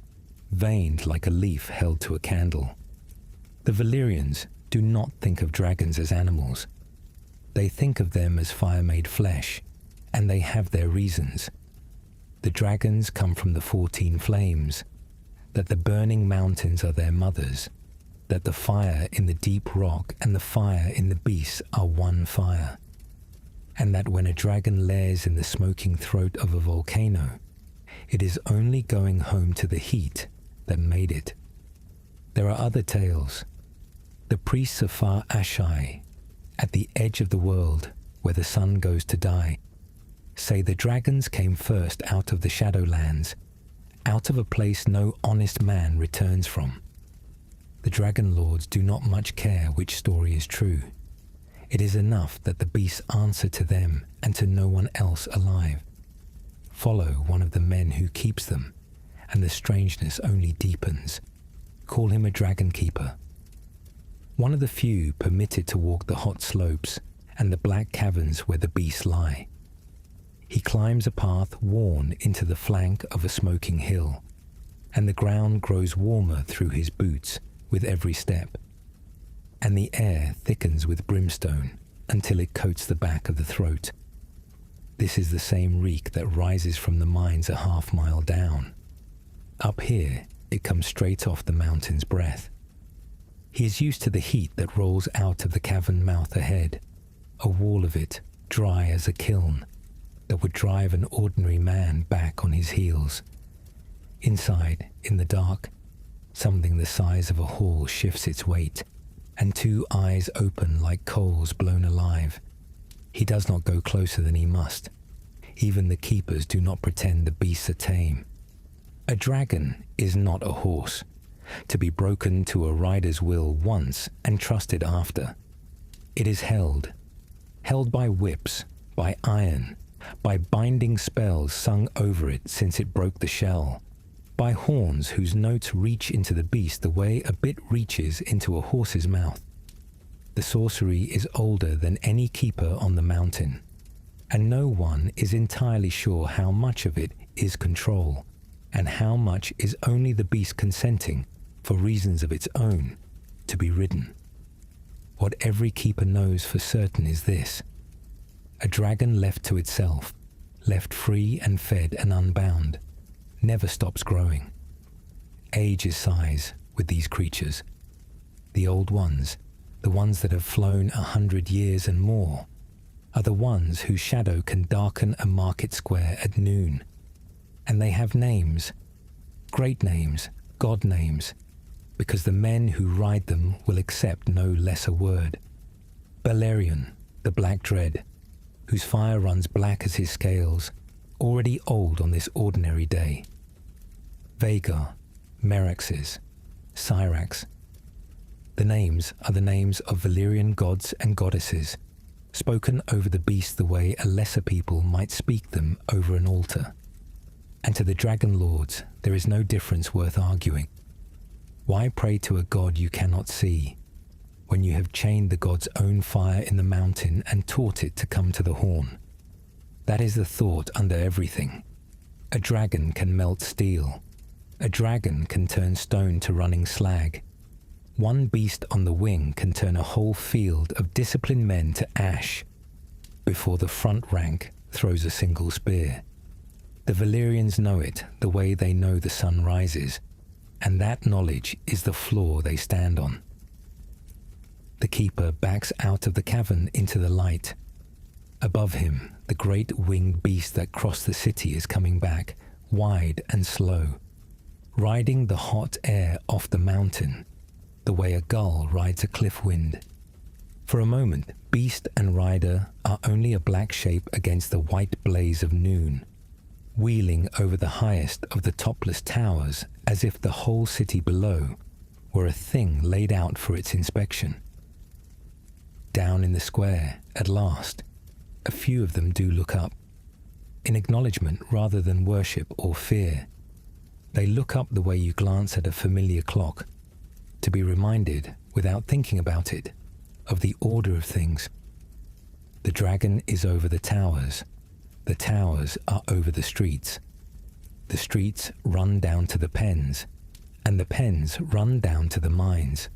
veined like a leaf held to a candle. The Valyrians do not think of dragons as animals. They think of them as fire-made flesh, and they have their reasons. The dragons come from the 14 flames, that the burning mountains are their mothers, that the fire in the deep rock and the fire in the beasts are one fire, and that when a dragon lairs in the smoking throat of a volcano, it is only going home to the heat that made it. There are other tales. The priests of Far Ashai, at the edge of the world where the sun goes to die, say the dragons came first out of the Shadowlands, out of a place no honest man returns from. The Dragonlords do not much care which story is true. It is enough that the beasts answer to them and to no one else alive. Follow one of the men who keeps them, and the strangeness only deepens. Call him a dragon keeper. One of the few permitted to walk the hot slopes and the black caverns where the beasts lie. He climbs a path worn into the flank of a smoking hill, and the ground grows warmer through his boots with every step, and the air thickens with brimstone until it coats the back of the throat. This is the same reek that rises from the mines a half-mile down. Up here, it comes straight off the mountain's breath. He is used to the heat that rolls out of the cavern mouth ahead, a wall of it, dry as a kiln, that would drive an ordinary man back on his heels. Inside, in the dark, something the size of a hall shifts its weight, and two eyes open like coals blown alive. He does not go closer than he must. Even the keepers do not pretend the beasts are tame. A dragon is not a horse, to be broken to a rider's will once and trusted after. It is held by whips, by iron, by binding spells sung over it since it broke the shell, by horns whose notes reach into the beast the way a bit reaches into a horse's mouth. The sorcery is older than any keeper on the mountain, and no one is entirely sure how much of it is control, and how much is only the beast consenting, for reasons of its own, to be ridden. What every keeper knows for certain is this: a dragon left to itself, left free and fed and unbound, never stops growing. Age is size with these creatures. The old ones, the ones that have flown 100 years and more, are the ones whose shadow can darken a market square at noon. And they have names, great names, god names, because the men who ride them will accept no lesser word. Balerion, the Black Dread, whose fire runs black as his scales, already old on this ordinary day. Vagar, Meraxes, Syrax. The names are the names of Valyrian gods and goddesses, spoken over the beast the way a lesser people might speak them over an altar. And to the Dragonlords there is no difference worth arguing. Why pray to a god you cannot see, when you have chained the god's own fire in the mountain and taught it to come to the horn? That is the thought under everything. A dragon can melt steel. A dragon can turn stone to running slag. One beast on the wing can turn a whole field of disciplined men to ash before the front rank throws a single spear. The Valyrians know it the way they know the sun rises, and that knowledge is the floor they stand on. The keeper backs out of the cavern into the light. Above him, the great winged beast that crossed the city is coming back, wide and slow, riding the hot air off the mountain, the way a gull rides a cliff wind. For a moment, beast and rider are only a black shape against the white blaze of noon, wheeling over the highest of the topless towers as if the whole city below were a thing laid out for its inspection. Down in the square, at last, a few of them do look up, in acknowledgement rather than worship or fear. They look up the way you glance at a familiar clock, to be reminded, without thinking about it, of the order of things. The dragon is over the towers are over the streets run down to the pens, and the pens run down to the mines,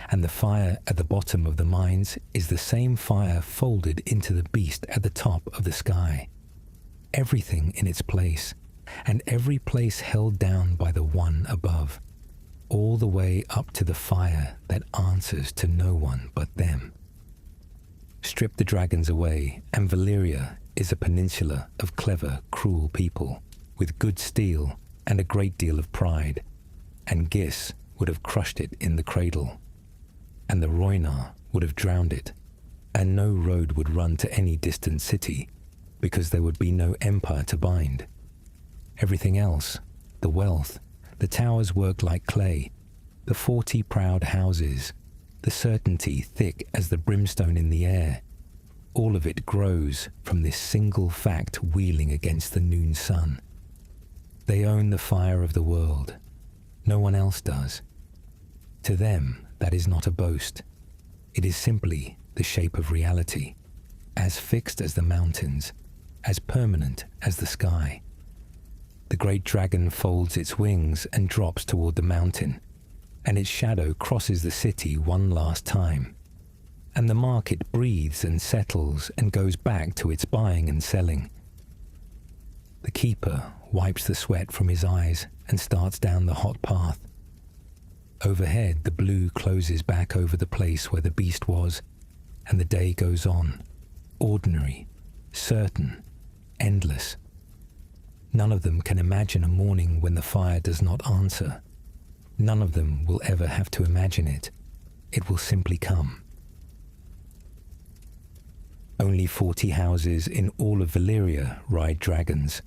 and the fire at the bottom of the mines is the same fire folded into the beast at the top of the sky. Everything in its place, and every place held down by the one above, all the way up to the fire that answers to no one but them. Strip the dragons away, and Valyria is a peninsula of clever, cruel people, with good steel and a great deal of pride, and Gis would have crushed it in the cradle, and the Rhoynar would have drowned it, and no road would run to any distant city, because there would be no empire to bind. Everything else, the wealth, the towers work like clay, the 40 proud houses, the certainty thick as the brimstone in the air, all of it grows from this single fact wheeling against the noon sun. They own the fire of the world. No one else does. To them, that is not a boast. It is simply the shape of reality, as fixed as the mountains, as permanent as the sky. The great dragon folds its wings and drops toward the mountain, and its shadow crosses the city one last time, and the market breathes and settles and goes back to its buying and selling. The keeper wipes the sweat from his eyes and starts down the hot path. Overhead, the blue closes back over the place where the beast was, and the day goes on, ordinary, certain, endless. None of them can imagine a morning when the fire does not answer. None of them will ever have to imagine it. It will simply come. Only 40 houses in all of Valyria ride dragons.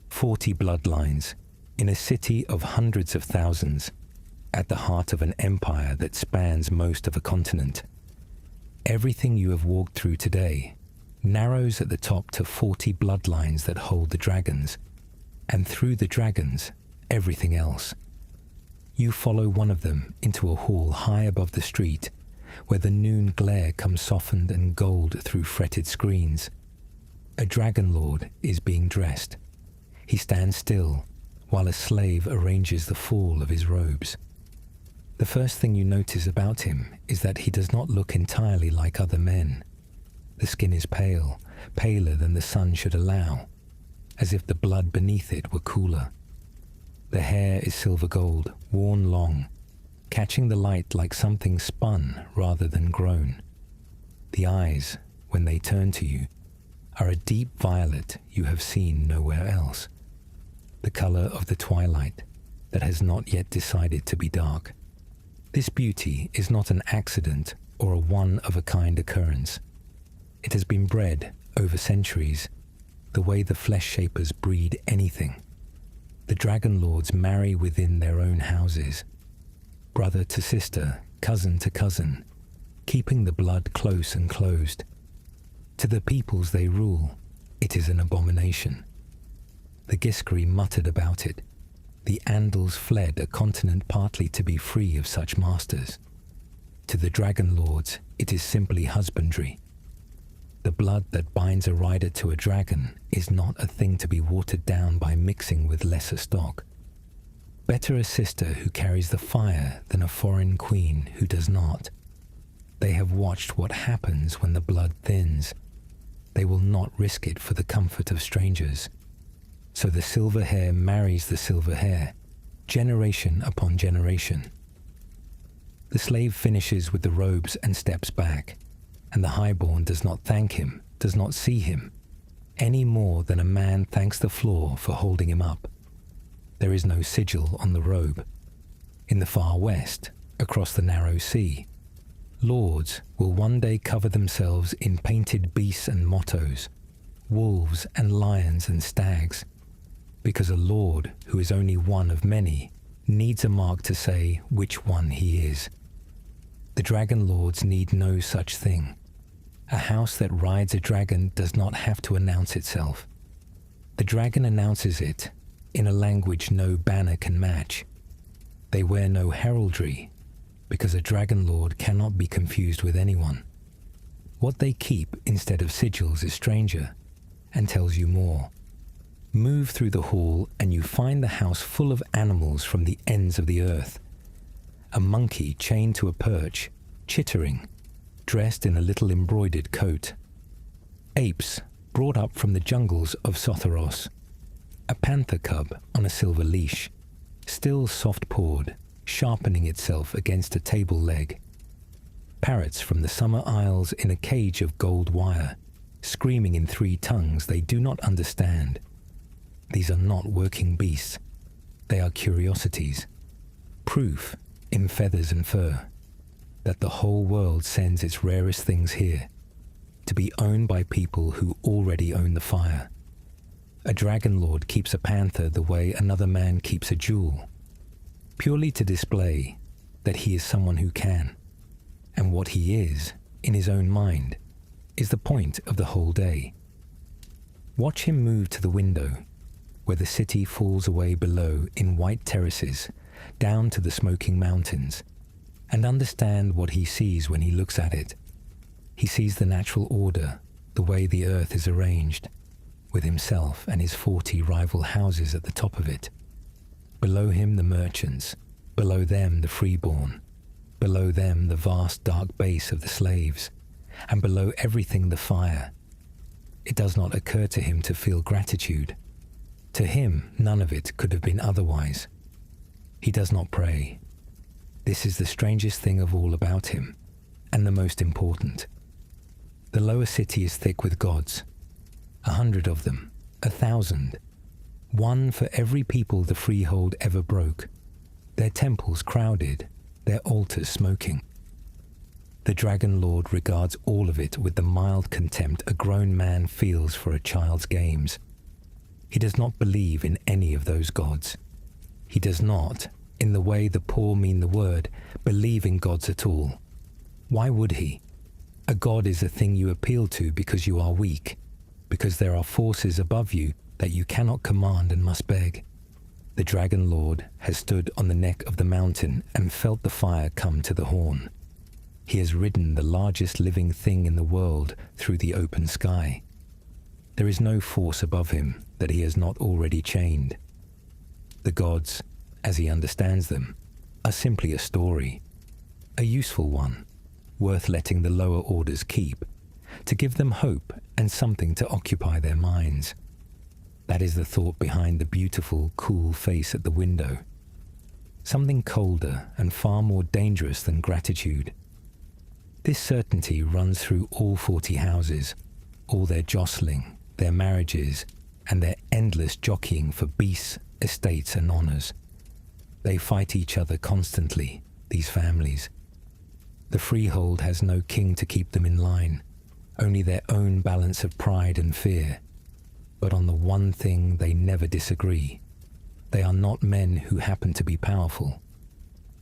40 bloodlines in a city of hundreds of thousands. at the heart of an empire that spans most of a continent. Everything you have walked through today narrows at the top to 40 bloodlines that hold the dragons, and through the dragons, everything else. You follow one of them into a hall high above the street, where the noon glare comes softened and gold through fretted screens. A dragonlord is being dressed. He stands still, while a slave arranges the fall of his robes. The first thing you notice about him is that he does not look entirely like other men. The skin is pale, paler than the sun should allow, as if the blood beneath it were cooler. The hair is silver gold, worn long, catching the light like something spun rather than grown. The eyes, when they turn to you, are a deep violet you have seen nowhere else, the color of the twilight that has not yet decided to be dark. This beauty is not an accident or a one-of-a-kind occurrence. It has been bred over centuries, the way the flesh shapers breed anything. The dragonlords marry within their own houses, brother to sister, cousin to cousin, keeping the blood close and closed. To the peoples they rule, it is an abomination. The Giscari muttered about it. The Andals fled a continent partly to be free of such masters. To the dragonlords, it is simply husbandry. The blood that binds a rider to a dragon is not a thing to be watered down by mixing with lesser stock. Better a sister who carries the fire than a foreign queen who does not. They have watched what happens when the blood thins. They will not risk it for the comfort of strangers. So the silver hair marries the silver hair, generation upon generation. The slave finishes with the robes and steps back, and the highborn does not thank him, does not see him, any more than a man thanks the floor for holding him up. There is no sigil on the robe. In the far west, across the narrow sea, lords will one day cover themselves in painted beasts and mottos, wolves and lions and stags, because a lord who is only one of many needs a mark to say which one he is. The dragonlords need no such thing. A house that rides a dragon does not have to announce itself. The dragon announces it in a language no banner can match. They wear no heraldry, because a dragonlord cannot be confused with anyone. What they keep instead of sigils is stranger, and tells you more. Move through the hall and you find the house full of animals from the ends of the earth. A monkey chained to a perch, chittering, dressed in a little embroidered coat. Apes brought up from the jungles of Sothoros. A panther cub on a silver leash, still soft-pawed, sharpening itself against a table leg. Parrots from the summer isles in a cage of gold wire, screaming in 3 tongues they do not understand. These are not working beasts. They are curiosities. Proof, in feathers and fur, that the whole world sends its rarest things here, to be owned by people who already own the fire. A dragonlord keeps a panther the way another man keeps a jewel, purely to display that he is someone who can, and what he is, in his own mind, is the point of the whole day. Watch him move to the window, where the city falls away below in white terraces, down to the smoking mountains, and understand what he sees when he looks at it. He sees the natural order, the way the earth is arranged, with himself and his 40 rival houses at the top of it. Below him the merchants, below them the freeborn, below them the vast dark base of the slaves, and below everything the fire. It does not occur to him to feel gratitude. To him, none of it could have been otherwise. He does not pray. This is the strangest thing of all about him, and the most important. The lower city is thick with gods, 100 of them, 1,000, one for every people the Freehold ever broke, their temples crowded, their altars smoking. The Dragonlord regards all of it with the mild contempt a grown man feels for a child's games. He does not believe in any of those gods. He does not, in the way the poor mean the word, believe in gods at all. Why would he? A god is a thing you appeal to because you are weak, because there are forces above you that you cannot command and must beg. The Dragonlord has stood on the neck of the mountain and felt the fire come to the horn. He has ridden the largest living thing in the world through the open sky. There is no force above him that he has not already chained. The gods, as he understands them, are simply a story, a useful one, worth letting the lower orders keep, to give them hope and something to occupy their minds. That is the thought behind the beautiful, cool face at the window. Something colder and far more dangerous than gratitude. This certainty runs through all 40 houses, all their jostling, their marriages, and their endless jockeying for beasts, estates, and honors. They fight each other constantly, these families. The Freehold has no king to keep them in line, only their own balance of pride and fear. But on the one thing they never disagree. They are not men who happen to be powerful.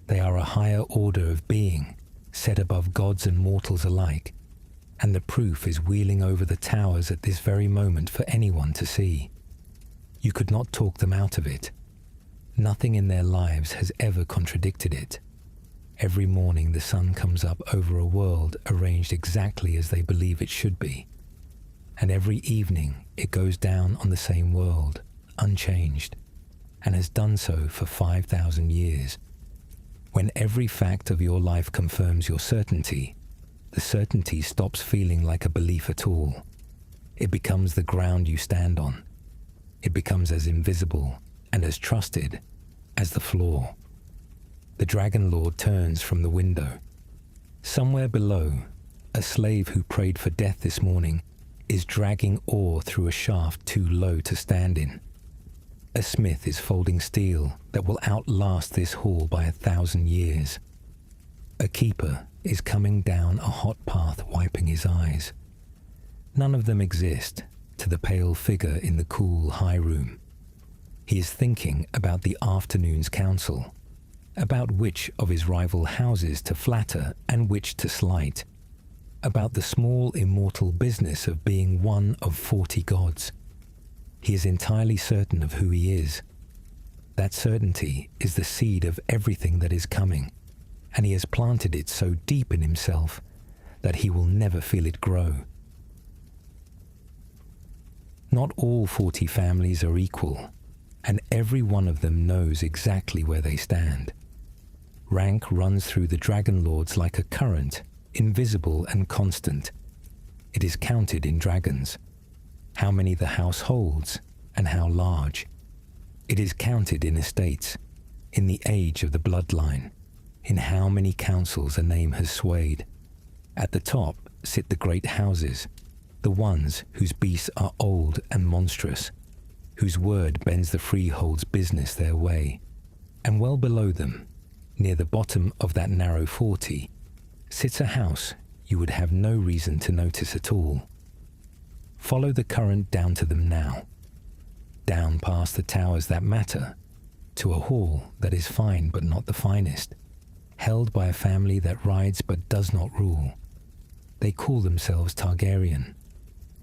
They are a higher order of being, set above gods and mortals alike, and the proof is wheeling over the towers at this very moment for anyone to see. You could not talk them out of it. Nothing in their lives has ever contradicted it. Every morning the sun comes up over a world arranged exactly as they believe it should be. And every evening it goes down on the same world, unchanged, and has done so for 5,000 years. When every fact of your life confirms your certainty, the certainty stops feeling like a belief at all. It becomes the ground you stand on. It becomes as invisible and as trusted as the floor. The Dragonlord turns from the window. Somewhere below, a slave who prayed for death this morning is dragging ore through a shaft too low to stand in. A smith is folding steel that will outlast this hall by 1,000 years. A keeper is coming down a hot path wiping his eyes. None of them exist to the pale figure in the cool high room. He is thinking about the afternoon's council, about which of his rival houses to flatter and which to slight, about the small immortal business of being one of 40 gods. He is entirely certain of who he is. That certainty is the seed of everything that is coming, and he has planted it so deep in himself that he will never feel it grow. Not all 40 families are equal, and every one of them knows exactly where they stand. Rank runs through the Dragonlords like a current, invisible and constant. It is counted in dragons, how many the house holds and how large. It is counted in estates, in the age of the bloodline, in how many councils a name has swayed. At the top sit the great houses, the ones whose beasts are old and monstrous, whose word bends the Freehold's business their way. And well below them, near the bottom of that narrow 40, sits a house you would have no reason to notice at all. Follow the current down to them now, down past the towers that matter, to a hall that is fine but not the finest, held by a family that rides but does not rule. They call themselves Targaryen.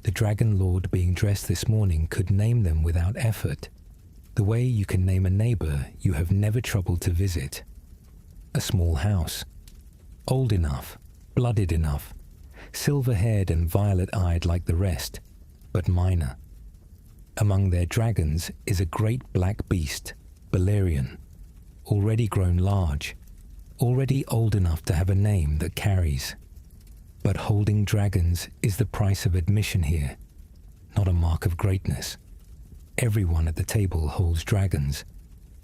The Dragonlord being dressed this morning could name them without effort, the way you can name a neighbor you have never troubled to visit. A small house, old enough, blooded enough, silver-haired and violet-eyed like the rest, but minor. Among their dragons is a great black beast, Valyrian, already grown large, already old enough to have a name that carries. But holding dragons is the price of admission here, not a mark of greatness. Everyone at the table holds dragons.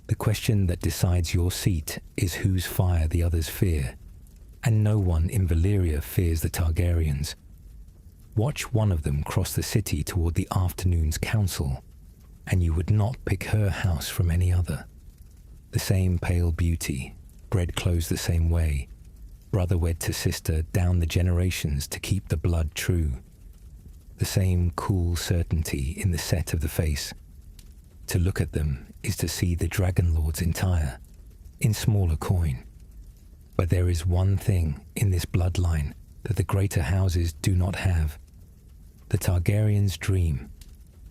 The question that decides your seat is whose fire the others fear, and no one in Valyria fears the Targaryens. Watch one of them cross the city toward the afternoon's council, and you would not pick her house from any other. The same pale beauty, bred close the same way, brother wed to sister down the generations to keep the blood true. The same cool certainty in the set of the face. To look at them is to see the Dragonlord's entire, in smaller coin. But there is one thing in this bloodline that the greater houses do not have. The Targaryens dream.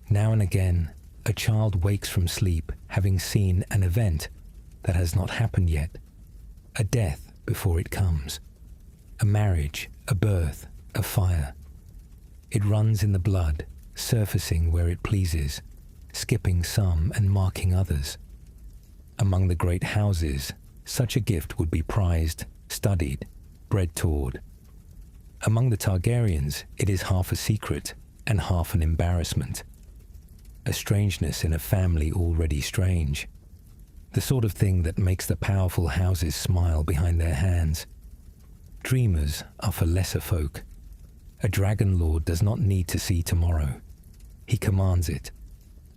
Now and again, a child wakes from sleep having seen an event that has not happened yet, a death before it comes, a marriage, a birth, a fire. It runs in the blood, surfacing where it pleases, skipping some and marking others. Among the great houses, such a gift would be prized, studied, bred toward. Among the Targaryens, it is half a secret and half an embarrassment. A strangeness in a family already strange. The sort of thing that makes the powerful houses smile behind their hands. Dreamers are for lesser folk. A dragonlord does not need to see tomorrow. He commands it.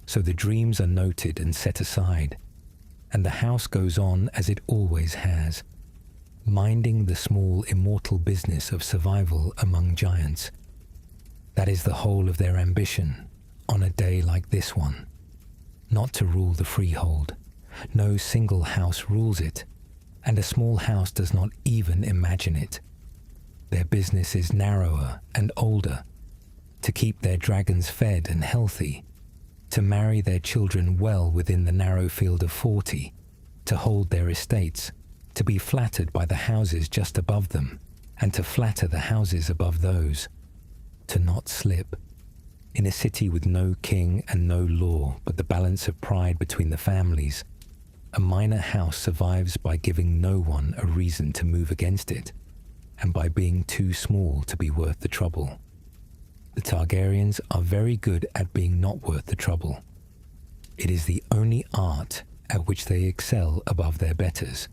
So the dreams are noted and set aside, and the house goes on as it always has, minding the small immortal business of survival among giants. That is the whole of their ambition on a day like this one. Not to rule the Freehold. No single house rules it, and a small house does not even imagine it. Their business is narrower and older, to keep their dragons fed and healthy, to marry their children well within the narrow field of 40, to hold their estates, to be flattered by the houses just above them, and to flatter the houses above those, to not slip. In a city with no king and no law but the balance of pride between the families, a minor house survives by giving no one a reason to move against it, and by being too small to be worth the trouble. The Targaryens are very good at being not worth the trouble. It is the only art at which they excel above their betters,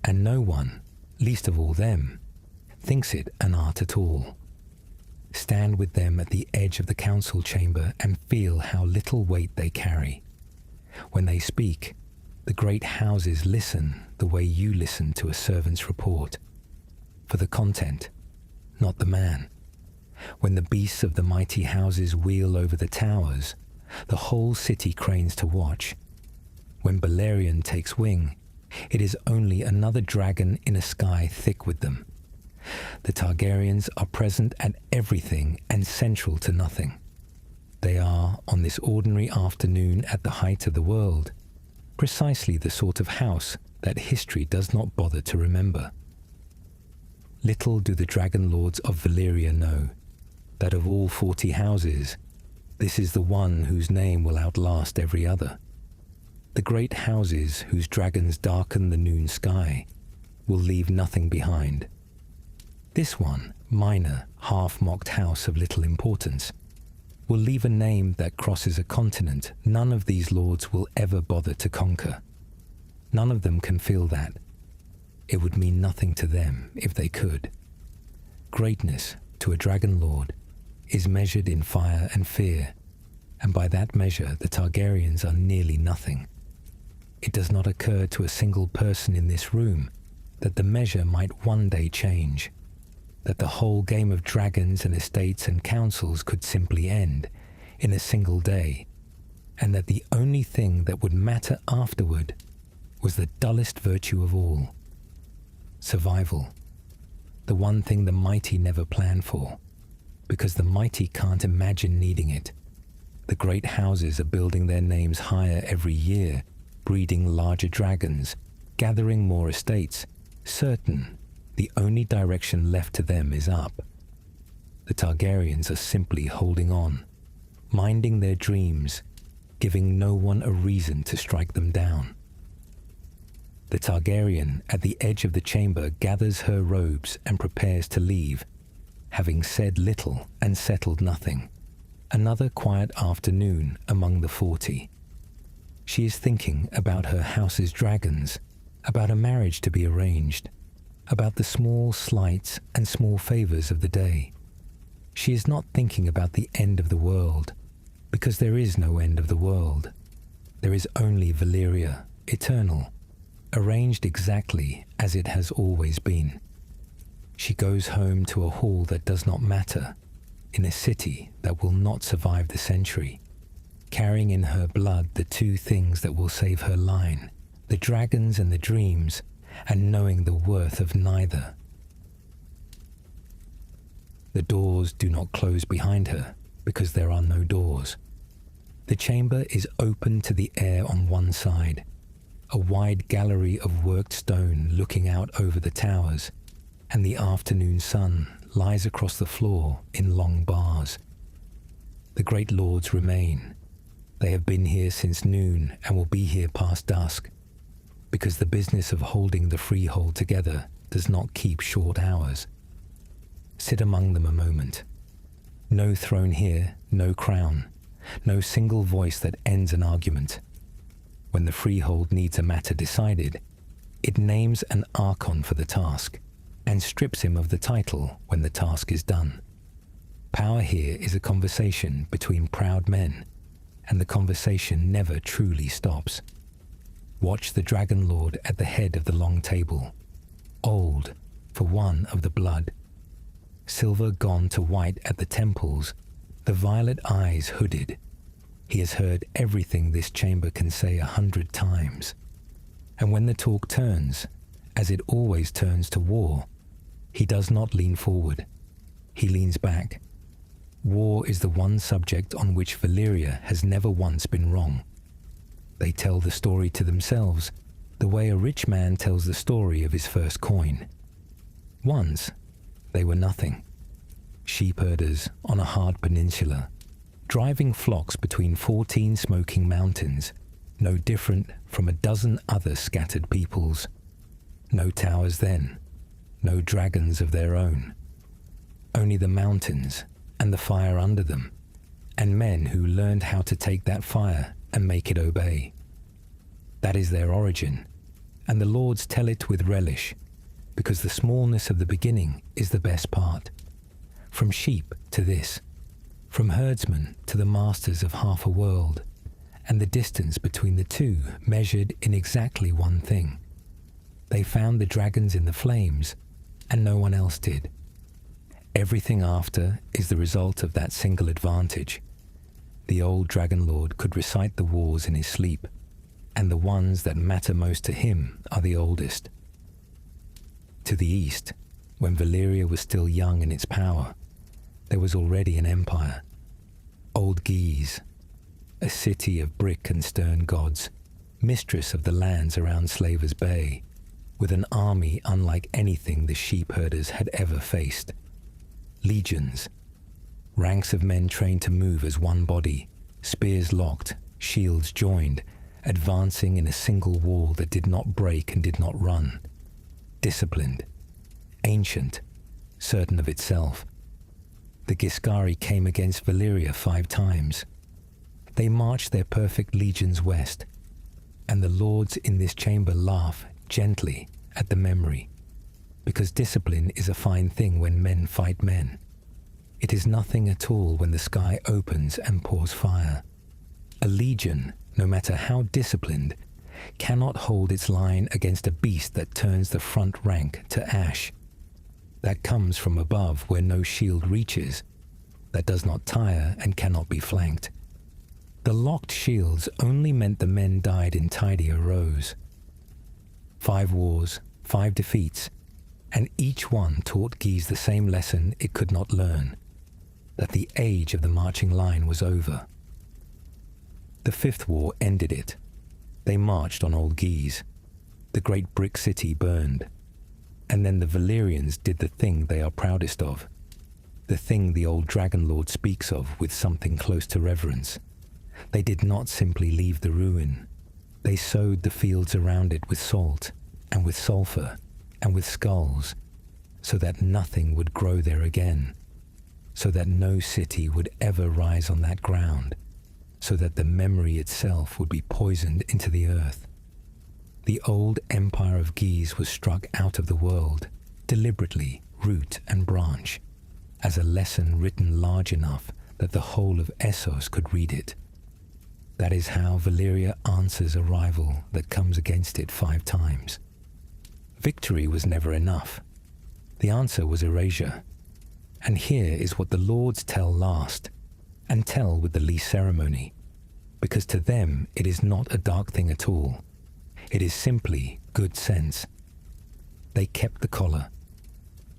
and no one, least of all them, thinks it an art at all. Stand with them at the edge of the council chamber and feel how little weight they carry. When they speak, the great houses listen the way you listen to a servant's report, for the content, not the man. When the beasts of the mighty houses wheel over the towers, the whole city cranes to watch. When Balerion takes wing, it is only another dragon in a sky thick with them. The Targaryens are present at everything and central to nothing. They are, on this ordinary afternoon at the height of the world, precisely the sort of house that history does not bother to remember. Little do the Dragonlords of Valyria know that of all 40 houses, this is the one whose name will outlast every other. The great houses whose dragons darken the noon sky will leave nothing behind. This one, minor, half-mocked house of little importance, will leave a name that crosses a continent none of these lords will ever bother to conquer. None of them can feel that. It would mean nothing to them if they could. Greatness, to a dragonlord, is measured in fire and fear, and by that measure the Targaryens are nearly nothing. It does not occur to a single person in this room that the measure might one day change, that the whole game of dragons and estates and councils could simply end in a single day, and that the only thing that would matter afterward was the dullest virtue of all, survival, the one thing the mighty never plan for, because the mighty can't imagine needing it. The great houses are building their names higher every year, breeding larger dragons, gathering more estates, certain the only direction left to them is up. The Targaryens are simply holding on, minding their dreams, giving no one a reason to strike them down. The Targaryen at the edge of the chamber gathers her robes and prepares to leave, having said little and settled nothing. Another quiet afternoon among the 40. She is thinking about her house's dragons, about a marriage to be arranged, about the small slights and small favors of the day. She is not thinking about the end of the world, because there is no end of the world. There is only Valyria, eternal, arranged exactly as it has always been. She goes home to a hall that does not matter, in a city that will not survive the century, carrying in her blood the two things that will save her line, the dragons and the dreams, and knowing the worth of neither. The doors do not close behind her, because there are no doors. The chamber is open to the air on one side, a wide gallery of worked stone looking out over the towers, and the afternoon sun lies across the floor in long bars. The great lords remain. They have been here since noon and will be here past dusk, because the business of holding the Freehold together does not keep short hours. Sit among them a moment. No throne here, no crown, no single voice that ends an argument. When the Freehold needs a matter decided, it names an archon for the task, and strips him of the title when the task is done. Power here is a conversation between proud men, and the conversation never truly stops. Watch the Dragonlord at the head of the long table, old for one of the blood, silver gone to white at the temples, the violet eyes hooded. He has heard everything this chamber can say 100 times. And when the talk turns, as it always turns to war, he does not lean forward. He leans back. War is the one subject on which Valyria has never once been wrong. They tell the story to themselves, the way a rich man tells the story of his first coin. Once, they were nothing. Sheep herders on a hard peninsula, driving flocks between 14 smoking mountains, no different from a dozen other scattered peoples. No towers then, no dragons of their own. Only the mountains and the fire under them, and men who learned how to take that fire and make it obey. That is their origin, and the lords tell it with relish, because the smallness of the beginning is the best part. From sheep to this, from herdsmen to the masters of half a world, and the distance between the two measured in exactly one thing. They found the dragons in the flames, and no one else did. Everything after is the result of that single advantage. The old Dragonlord could recite the wars in his sleep, and the ones that matter most to him are the oldest. To the east, when Valyria was still young in its power, there was already an empire. Old Guise, a city of brick and stern gods, mistress of the lands around Slaver's Bay, with an army unlike anything the sheep herders had ever faced. Legions, ranks of men trained to move as one body, spears locked, shields joined, advancing in a single wall that did not break and did not run. Disciplined, ancient, certain of itself. The Giscari came against Valyria 5 times. They marched their perfect legions west, and the lords in this chamber laugh gently at the memory, because discipline is a fine thing when men fight men. It is nothing at all when the sky opens and pours fire. A legion, no matter how disciplined, cannot hold its line against a beast that turns the front rank to ash. That comes from above where no shield reaches, that does not tire and cannot be flanked. The locked shields only meant the men died in tidier rows. 5 wars, 5 defeats, and each one taught Guise the same lesson it could not learn, that the age of the marching line was over. The 5th war ended it. They marched on Old Guise. The great brick city burned. And then the Valyrians did the thing they are proudest of, the thing the old Dragonlord speaks of with something close to reverence. They did not simply leave the ruin. They sowed the fields around it with salt, and with sulfur, and with skulls, so that nothing would grow there again, so that no city would ever rise on that ground, so that the memory itself would be poisoned into the earth. The old empire of Guise was struck out of the world, deliberately, root and branch, as a lesson written large enough that the whole of Essos could read it. That is how Valyria answers a rival that comes against it 5 times. Victory was never enough. The answer was erasure. And here is what the lords tell last, and tell with the least ceremony, because to them it is not a dark thing at all. It is simply good sense. They kept the collar.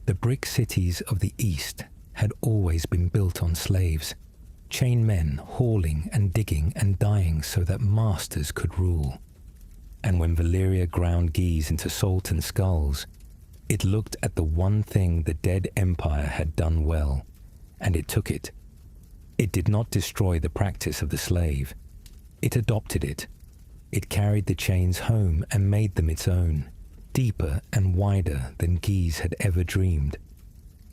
The brick cities of the East had always been built on slaves, chain men hauling and digging and dying so that masters could rule. And when Valyria ground geese into salt and skulls, it looked at the one thing the dead empire had done well, and it took it. It did not destroy the practice of the slave. It adopted it. It carried the chains home and made them its own, deeper and wider than geese had ever dreamed,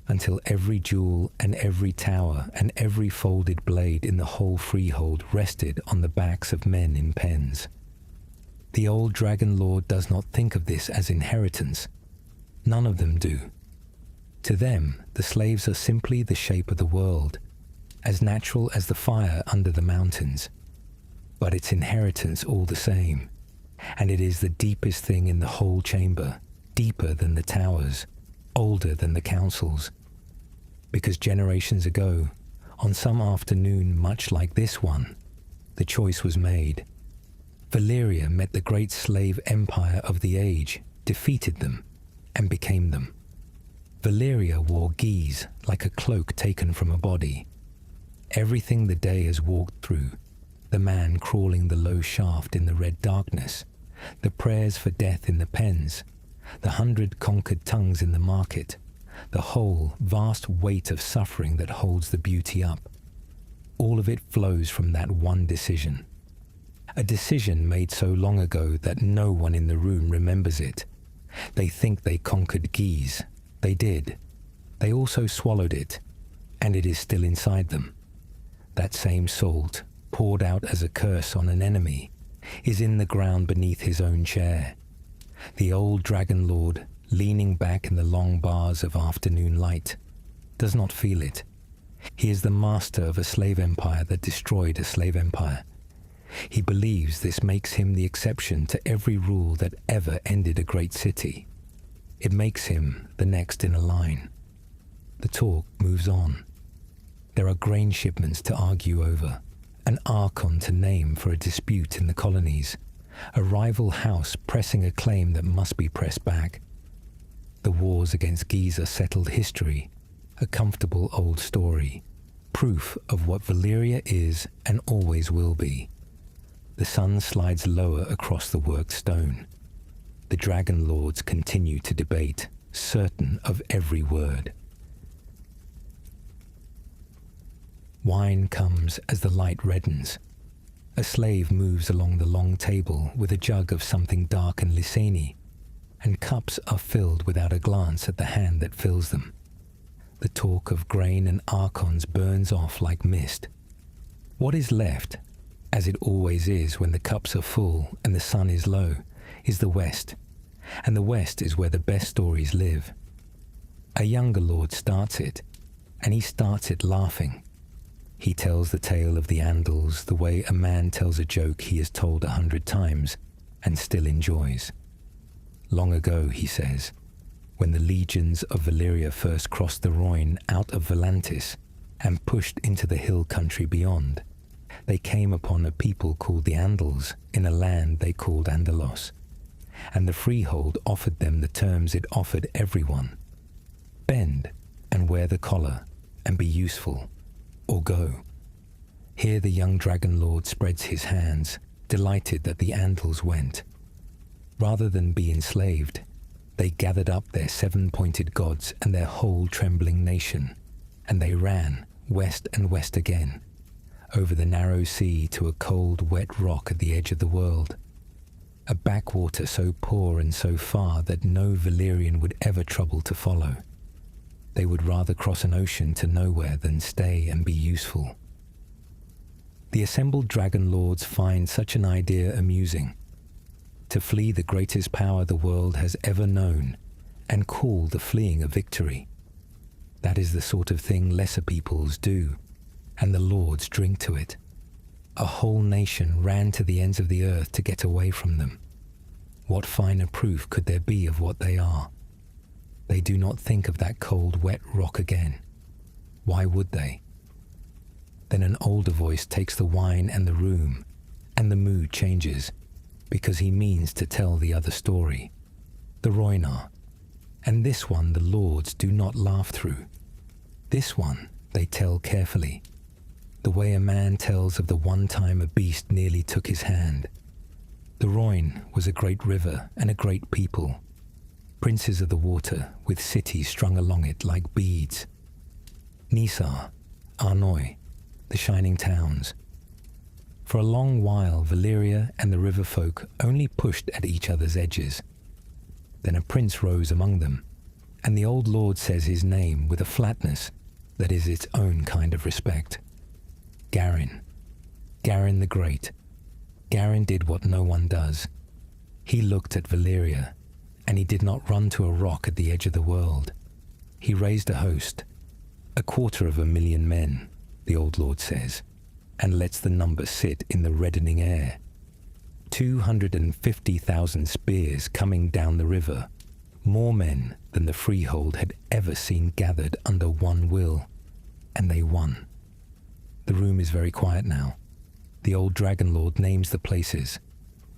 until every jewel and every tower and every folded blade in the whole freehold rested on the backs of men in pens. The old Dragonlord does not think of this as inheritance. None of them do. To them, the slaves are simply the shape of the world, as natural as the fire under the mountains. But it's inheritance all the same, and it is the deepest thing in the whole chamber, deeper than the towers, older than the councils. Because generations ago, on some afternoon much like this one, the choice was made. Valyria met the great slave empire of the age, defeated them, and became them. Valyria wore geese like a cloak taken from a body. Everything the day has walked through, the man crawling the low shaft in the red darkness, the prayers for death in the pens, the 100 conquered tongues in the market, the whole vast weight of suffering that holds the beauty up. All of it flows from that one decision. A decision made so long ago that no one in the room remembers it. They think they conquered geese. They did. They also swallowed it, and it is still inside them. That same salt, poured out as a curse on an enemy, is in the ground beneath his own chair. The old Dragonlord, leaning back in the long bars of afternoon light, does not feel it. He is the master of a slave empire that destroyed a slave empire. He believes this makes him the exception to every rule that ever ended a great city. It makes him the next in a line. The talk moves on. There are grain shipments to argue over, an archon to name for a dispute in the colonies, a rival house pressing a claim that must be pressed back. The wars against geese are settled history, a comfortable old story, proof of what Valyria is and always will be. The sun slides lower across the worked stone. The Dragonlords continue to debate, certain of every word. Wine comes as the light reddens. A slave moves along the long table with a jug of something dark and lysani, and cups are filled without a glance at the hand that fills them. The talk of grain and archons burns off like mist. What is left, as it always is when the cups are full and the sun is low, is the West, and the West is where the best stories live. A younger lord starts it, and he starts it laughing. He tells the tale of the Andals the way a man tells a joke he has told 100 times and still enjoys. Long ago, he says, when the legions of Valyria first crossed the Rhoyne out of Volantis and pushed into the hill country beyond, they came upon a people called the Andals in a land they called Andalos, and the Freehold offered them the terms it offered everyone: bend and wear the collar and be useful, or go. Here the young Dragonlord spreads his hands, delighted that the Andals went. Rather than be enslaved, they gathered up their 7-pointed gods and their whole trembling nation, and they ran west and west again, over the narrow sea to a cold, wet rock at the edge of the world, a backwater so poor and so far that no Valyrian would ever trouble to follow. They would rather cross an ocean to nowhere than stay and be useful. The assembled Dragonlords find such an idea amusing. To flee the greatest power the world has ever known, and call the fleeing a victory. That is the sort of thing lesser peoples do, and the lords drink to it. A whole nation ran to the ends of the earth to get away from them. What finer proof could there be of what they are? They do not think of that cold, wet rock again. Why would they? Then an older voice takes the wine and the room, and the mood changes. because he means to tell the other story, the Rhoynar. And this one the lords do not laugh through. This one they tell carefully, the way a man tells of the one time a beast nearly took his hand. The Rhoyne was a great river and a great people, princes of the water with cities strung along it like beads. Nisar, Arnoy, the shining towns. For a long while Valyria and the river folk only pushed at each other's edges. Then a prince rose among them, and the old lord says his name with a flatness that is its own kind of respect. Garin. Garin the Great. Garin did what no one does. He looked at Valyria, and he did not run to a rock at the edge of the world. He raised a host, 250,000 men, the old lord says, and lets the number sit in the reddening air. 250,000 spears coming down the river, more men than the Freehold had ever seen gathered under one will, and they won. The room is very quiet now. The old Dragonlord names the places,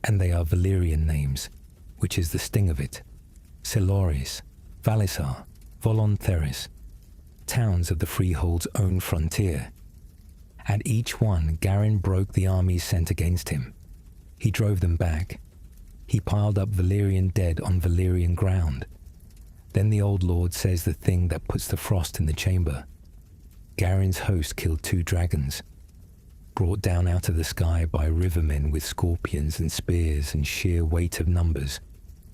and they are Valyrian names, which is the sting of it. Celoris, Valisar, Volontheris, towns of the Freehold's own frontier. At each one, Garin broke the armies sent against him. He drove them back. He piled up Valyrian dead on Valyrian ground. Then the old lord says the thing that puts the frost in the chamber. Garin's host killed 2 dragons, brought down out of the sky by rivermen with scorpions and spears and sheer weight of numbers.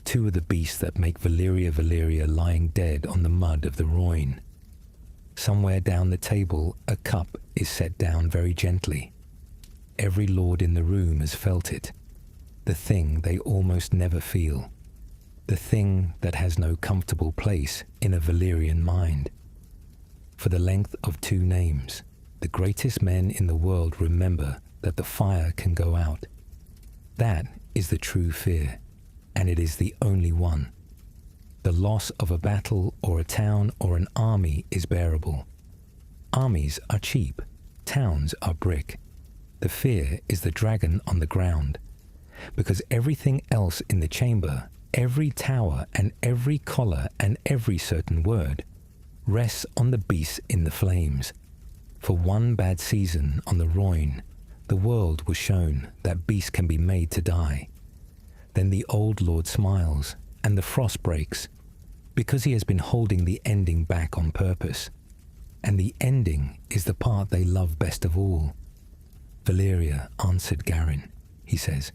2 of the beasts that make Valyria lying dead on the mud of the Rhoyne. Somewhere down the table, a cup is set down very gently. Every lord in the room has felt it. The thing they almost never feel. The thing that has no comfortable place in a Valyrian mind. For the length of 2 names, the greatest men in the world remember that the fire can go out. That is the true fear, and it is the only one. The loss of a battle or a town or an army is bearable. Armies are cheap, towns are brick. The fear is the dragon on the ground, because everything else in the chamber, every tower and every collar and every certain word, rests on the beasts in the flames. For one bad season on the Rhoyne, the world was shown that beasts can be made to die. Then the old lord smiles, and the frost breaks, because he has been holding the ending back on purpose. And the ending is the part they love best of all. Valyria answered Garin, he says.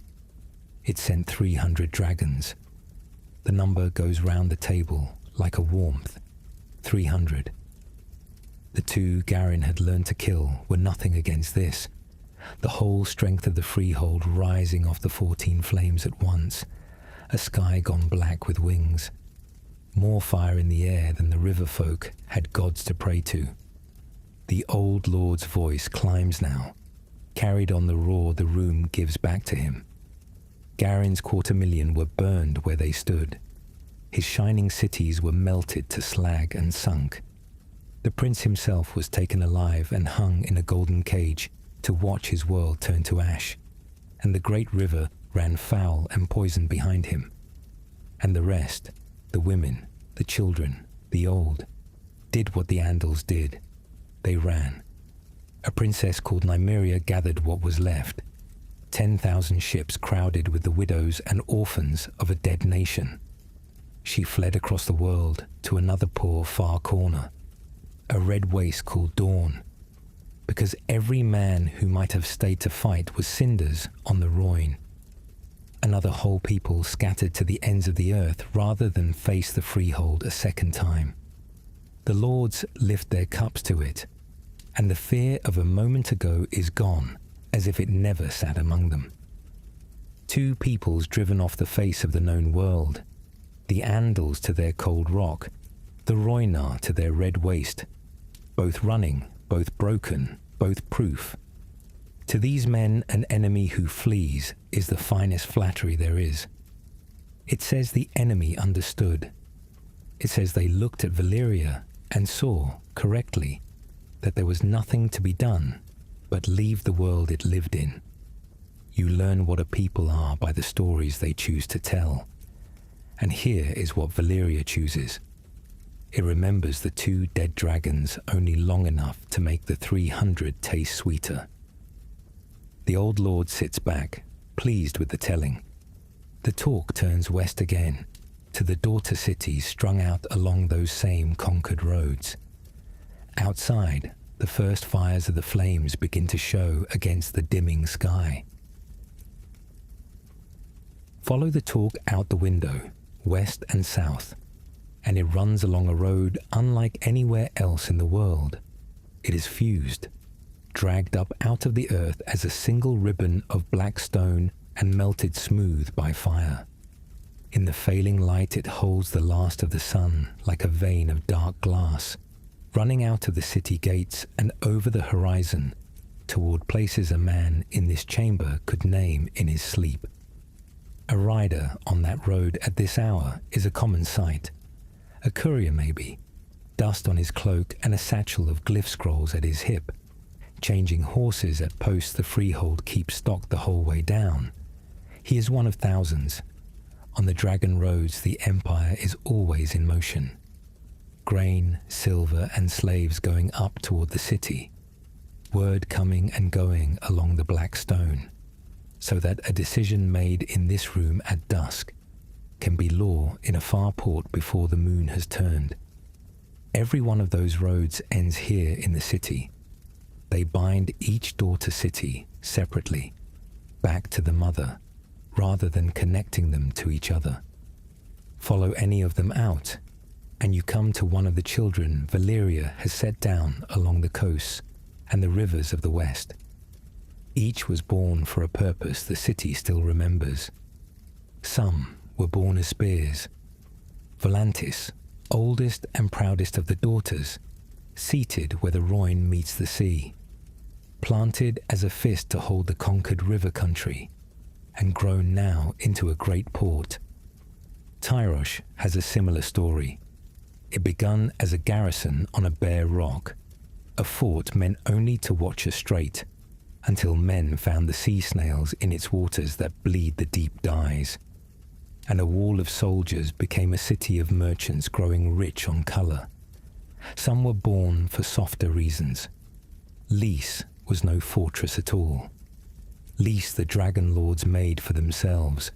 It sent 300 dragons. The number goes round the table like a warmth. 300. The 2 Garin had learned to kill were nothing against this. The whole strength of the Freehold rising off the 14 flames at once, a sky gone black with wings. More fire in the air than the river folk had gods to pray to. The old lord's voice climbs now, carried on the roar the room gives back to him. Garin's 250,000 were burned where they stood. His shining cities were melted to slag and sunk. The prince himself was taken alive and hung in a golden cage to watch his world turn to ash, and the great river ran foul and poison behind him. And the rest, the women, the children, the old, did what the Andals did. They ran. A princess called Nymeria gathered what was left. 10,000 ships crowded with the widows and orphans of a dead nation. She fled across the world to another poor far corner, a red waste called Dawn, because every man who might have stayed to fight was cinders on the Rhoyne. Another whole people scattered to the ends of the earth rather than face the Freehold a second time. The lords lift their cups to it, and the fear of a moment ago is gone, as if it never sat among them. 2 peoples driven off the face of the known world, the Andals to their cold rock, the Rhoynar to their red waste, both running, both broken, both proof. To these men, an enemy who flees is the finest flattery there is. It says the enemy understood. It says they looked at Valyria and saw, correctly, that there was nothing to be done but leave the world it lived in. You learn what a people are by the stories they choose to tell. And here is what Valyria chooses. It remembers the 2 dead dragons only long enough to make the 300 taste sweeter. The old lord sits back, pleased with the telling. The talk turns west again, to the daughter cities strung out along those same conquered roads. Outside, the first fires of the flames begin to show against the dimming sky. Follow the talk out the window, west and south, and it runs along a road unlike anywhere else in the world. It is fused, dragged up out of the earth as a single ribbon of black stone and melted smooth by fire. In the failing light it holds the last of the sun like a vein of dark glass, running out of the city gates and over the horizon toward places a man in this chamber could name in his sleep. A rider on that road at this hour is a common sight. A courier maybe, dust on his cloak and a satchel of glyph scrolls at his hip, changing horses at posts the Freehold keeps stocked the whole way down. He is one of thousands. On the dragon roads the Empire is always in motion. Grain, silver and slaves going up toward the city. Word coming and going along the black stone, so that a decision made in this room at dusk can be law in a far port before the moon has turned. Every one of those roads ends here in the city. They bind each daughter city separately, back to the mother, rather than connecting them to each other. Follow any of them out, and you come to one of the children Valyria has set down along the coasts and the rivers of the west. Each was born for a purpose the city still remembers. Some were born as spears. Volantis, oldest and proudest of the daughters, seated where the Rhoyne meets the sea, planted as a fist to hold the conquered river country, and grown now into a great port. Tyrosh has a similar story. It begun as a garrison on a bare rock, a fort meant only to watch a strait, until men found the sea snails in its waters that bleed the deep dyes, and a wall of soldiers became a city of merchants growing rich on colour. Some were born for softer reasons. Lys was no fortress at all. Lys the Dragonlords made for themselves.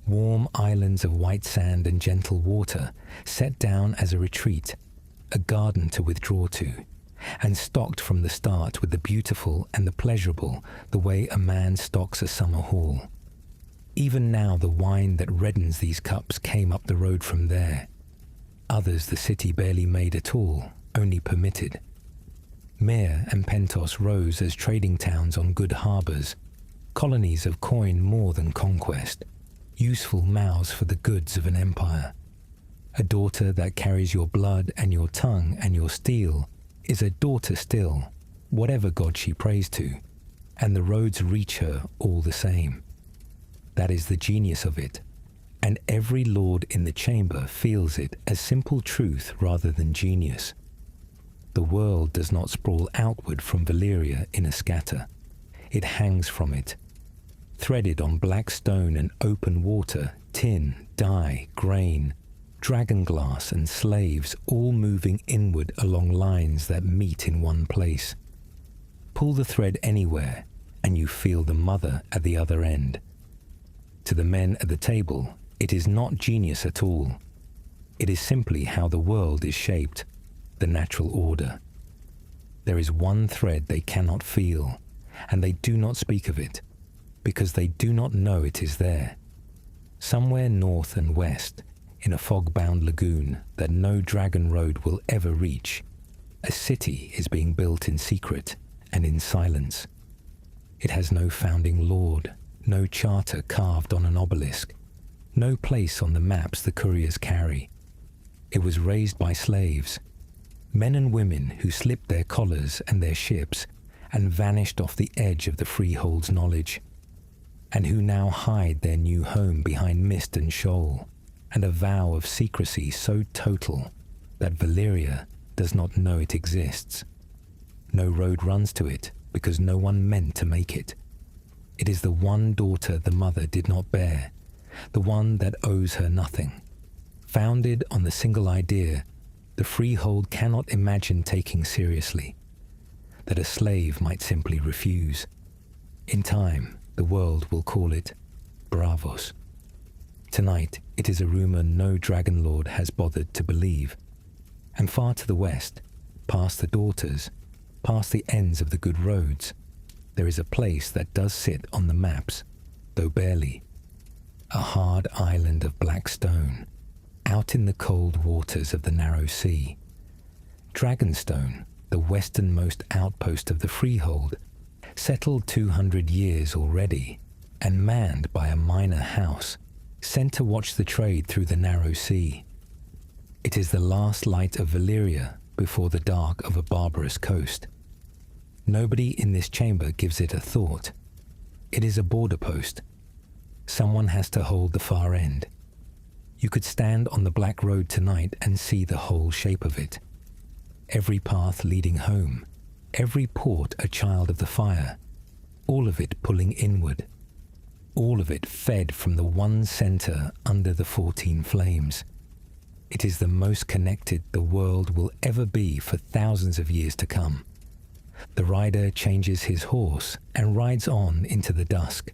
Warm islands of white sand and gentle water, set down as a retreat, a garden to withdraw to, and stocked from the start with the beautiful and the pleasurable, the way a man stocks a summer hall. Even now the wine that reddens these cups came up the road from there. Others the city barely made at all, only permitted. Myr and Pentos rose as trading towns on good harbours, colonies of coin more than conquest, useful mouths for the goods of an empire. A daughter that carries your blood and your tongue and your steel is a daughter still, whatever god she prays to, and the roads reach her all the same. That is the genius of it, and every lord in the chamber feels it as simple truth rather than genius. The world does not sprawl outward from Valyria in a scatter. It hangs from it, threaded on black stone and open water, tin, dye, grain, dragon glass and slaves all moving inward along lines that meet in one place. Pull the thread anywhere and you feel the mother at the other end. To the men at the table, it is not genius at all. It is simply how the world is shaped, the natural order. There is one thread they cannot feel, and they do not speak of it, because they do not know it is there. Somewhere north and west, in a fog-bound lagoon that no dragon road will ever reach, a city is being built in secret and in silence. It has no founding lord, no charter carved on an obelisk, no place on the maps the couriers carry. It was raised by slaves, men and women who slipped their collars and their ships and vanished off the edge of the Freehold's knowledge, and who now hide their new home behind mist and shoal, and a vow of secrecy so total that Valyria does not know it exists. No road runs to it because no one meant to make it. It is the one daughter the mother did not bear, the one that owes her nothing. Founded on the single idea, the Freehold cannot imagine taking seriously, that a slave might simply refuse. In time, the world will call it Bravos. Tonight, it is a rumor no Dragonlord has bothered to believe. And far to the west, past the Daughters, past the ends of the good roads, there is a place that does sit on the maps, though barely. A hard island of black stone, out in the cold waters of the narrow sea. Dragonstone, the westernmost outpost of the Freehold, settled 200 years already, and manned by a minor house, sent to watch the trade through the narrow sea. It is the last light of Valyria before the dark of a barbarous coast. Nobody in this chamber gives it a thought. It is a border post. Someone has to hold the far end. You could stand on the black road tonight and see the whole shape of it. Every path leading home, every port a child of the fire, all of it pulling inward, all of it fed from the one center under the 14 flames. It is the most connected the world will ever be for thousands of years to come. The rider changes his horse and rides on into the dusk,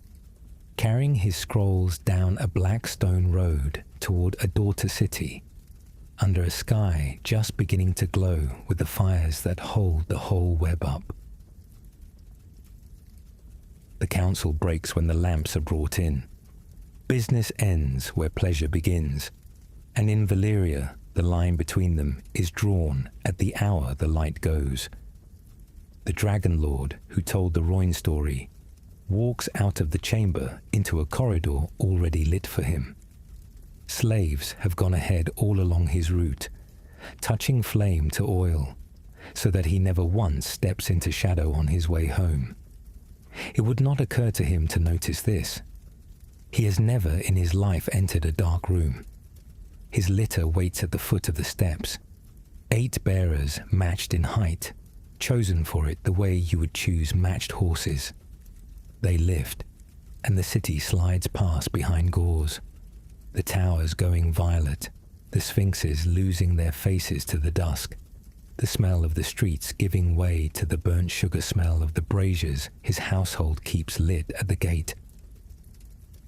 carrying his scrolls down a black stone road toward a daughter city, under a sky just beginning to glow with the fires that hold the whole web up. The council breaks when the lamps are brought in. Business ends where pleasure begins, and in Valyria the line between them is drawn at the hour the light goes. The Dragonlord, who told the Royne story, walks out of the chamber into a corridor already lit for him. Slaves have gone ahead all along his route, touching flame to oil, so that he never once steps into shadow on his way home. It would not occur to him to notice this. He has never in his life entered a dark room. His litter waits at the foot of the steps. 8 bearers matched in height, chosen for it the way you would choose matched horses. They lift, and the city slides past behind gauze, the towers going violet, the sphinxes losing their faces to the dusk, the smell of the streets giving way to the burnt sugar smell of the braziers his household keeps lit at the gate.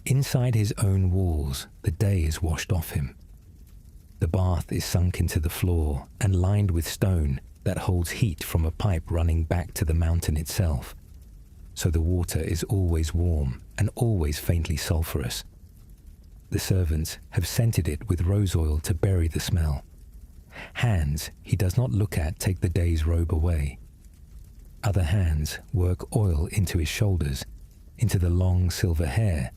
Inside his own walls, the day is washed off him. The bath is sunk into the floor and lined with stone that holds heat from a pipe running back to the mountain itself, so the water is always warm and always faintly sulphurous. The servants have scented it with rose oil to bury the smell. Hands he does not look at take the day's robe away. Other hands work oil into his shoulders, into the long silver hair,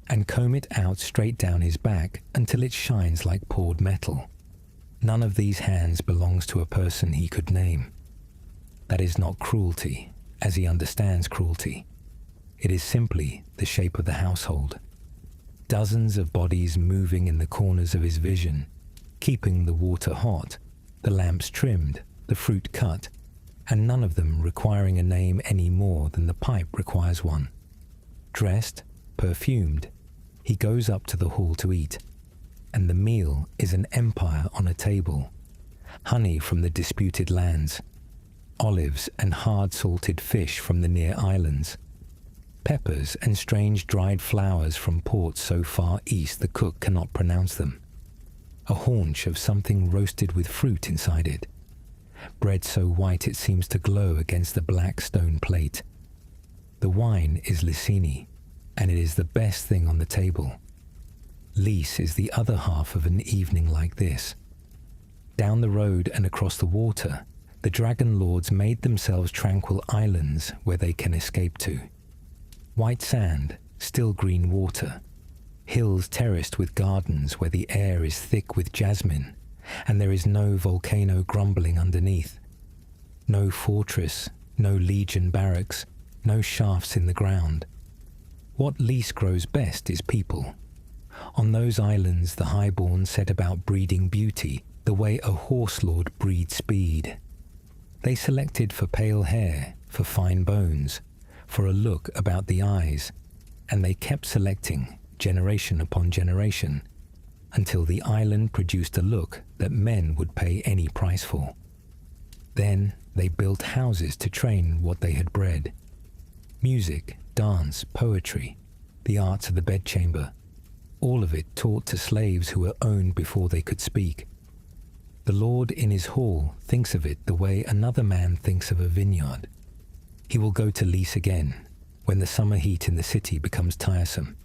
and comb it out straight down his back until it shines like poured metal. None of these hands belongs to a person he could name. That is not cruelty, as he understands cruelty. It is simply the shape of the household. Dozens of bodies moving in the corners of his vision, keeping the water hot, the lamps trimmed, the fruit cut, and none of them requiring a name any more than the pipe requires one. Dressed, perfumed, he goes up to the hall to eat, and the meal is an empire on a table. Honey from the disputed lands, olives and hard-salted fish from the near islands, peppers and strange dried flowers from ports so far east the cook cannot pronounce them, a haunch of something roasted with fruit inside it, bread so white it seems to glow against the black stone plate. The wine is Licini, and it is the best thing on the table. Lys is the other half of an evening like this. Down the road and across the water, the Dragonlords made themselves tranquil islands where they can escape to. White sand, still green water, hills terraced with gardens where the air is thick with jasmine, and there is no volcano grumbling underneath. No fortress, no legion barracks, no shafts in the ground. What Lys grows best is people. On those islands the highborn set about breeding beauty the way a horse lord breeds speed. They selected for pale hair, for fine bones, for a look about the eyes, and they kept selecting, generation upon generation, until the island produced a look that men would pay any price for. Then they built houses to train what they had bred. Music, dance, poetry, the arts of the bedchamber, all of it taught to slaves who were owned before they could speak. The lord in his hall thinks of it the way another man thinks of a vineyard. He will go to lease again when the summer heat in the city becomes tiresome.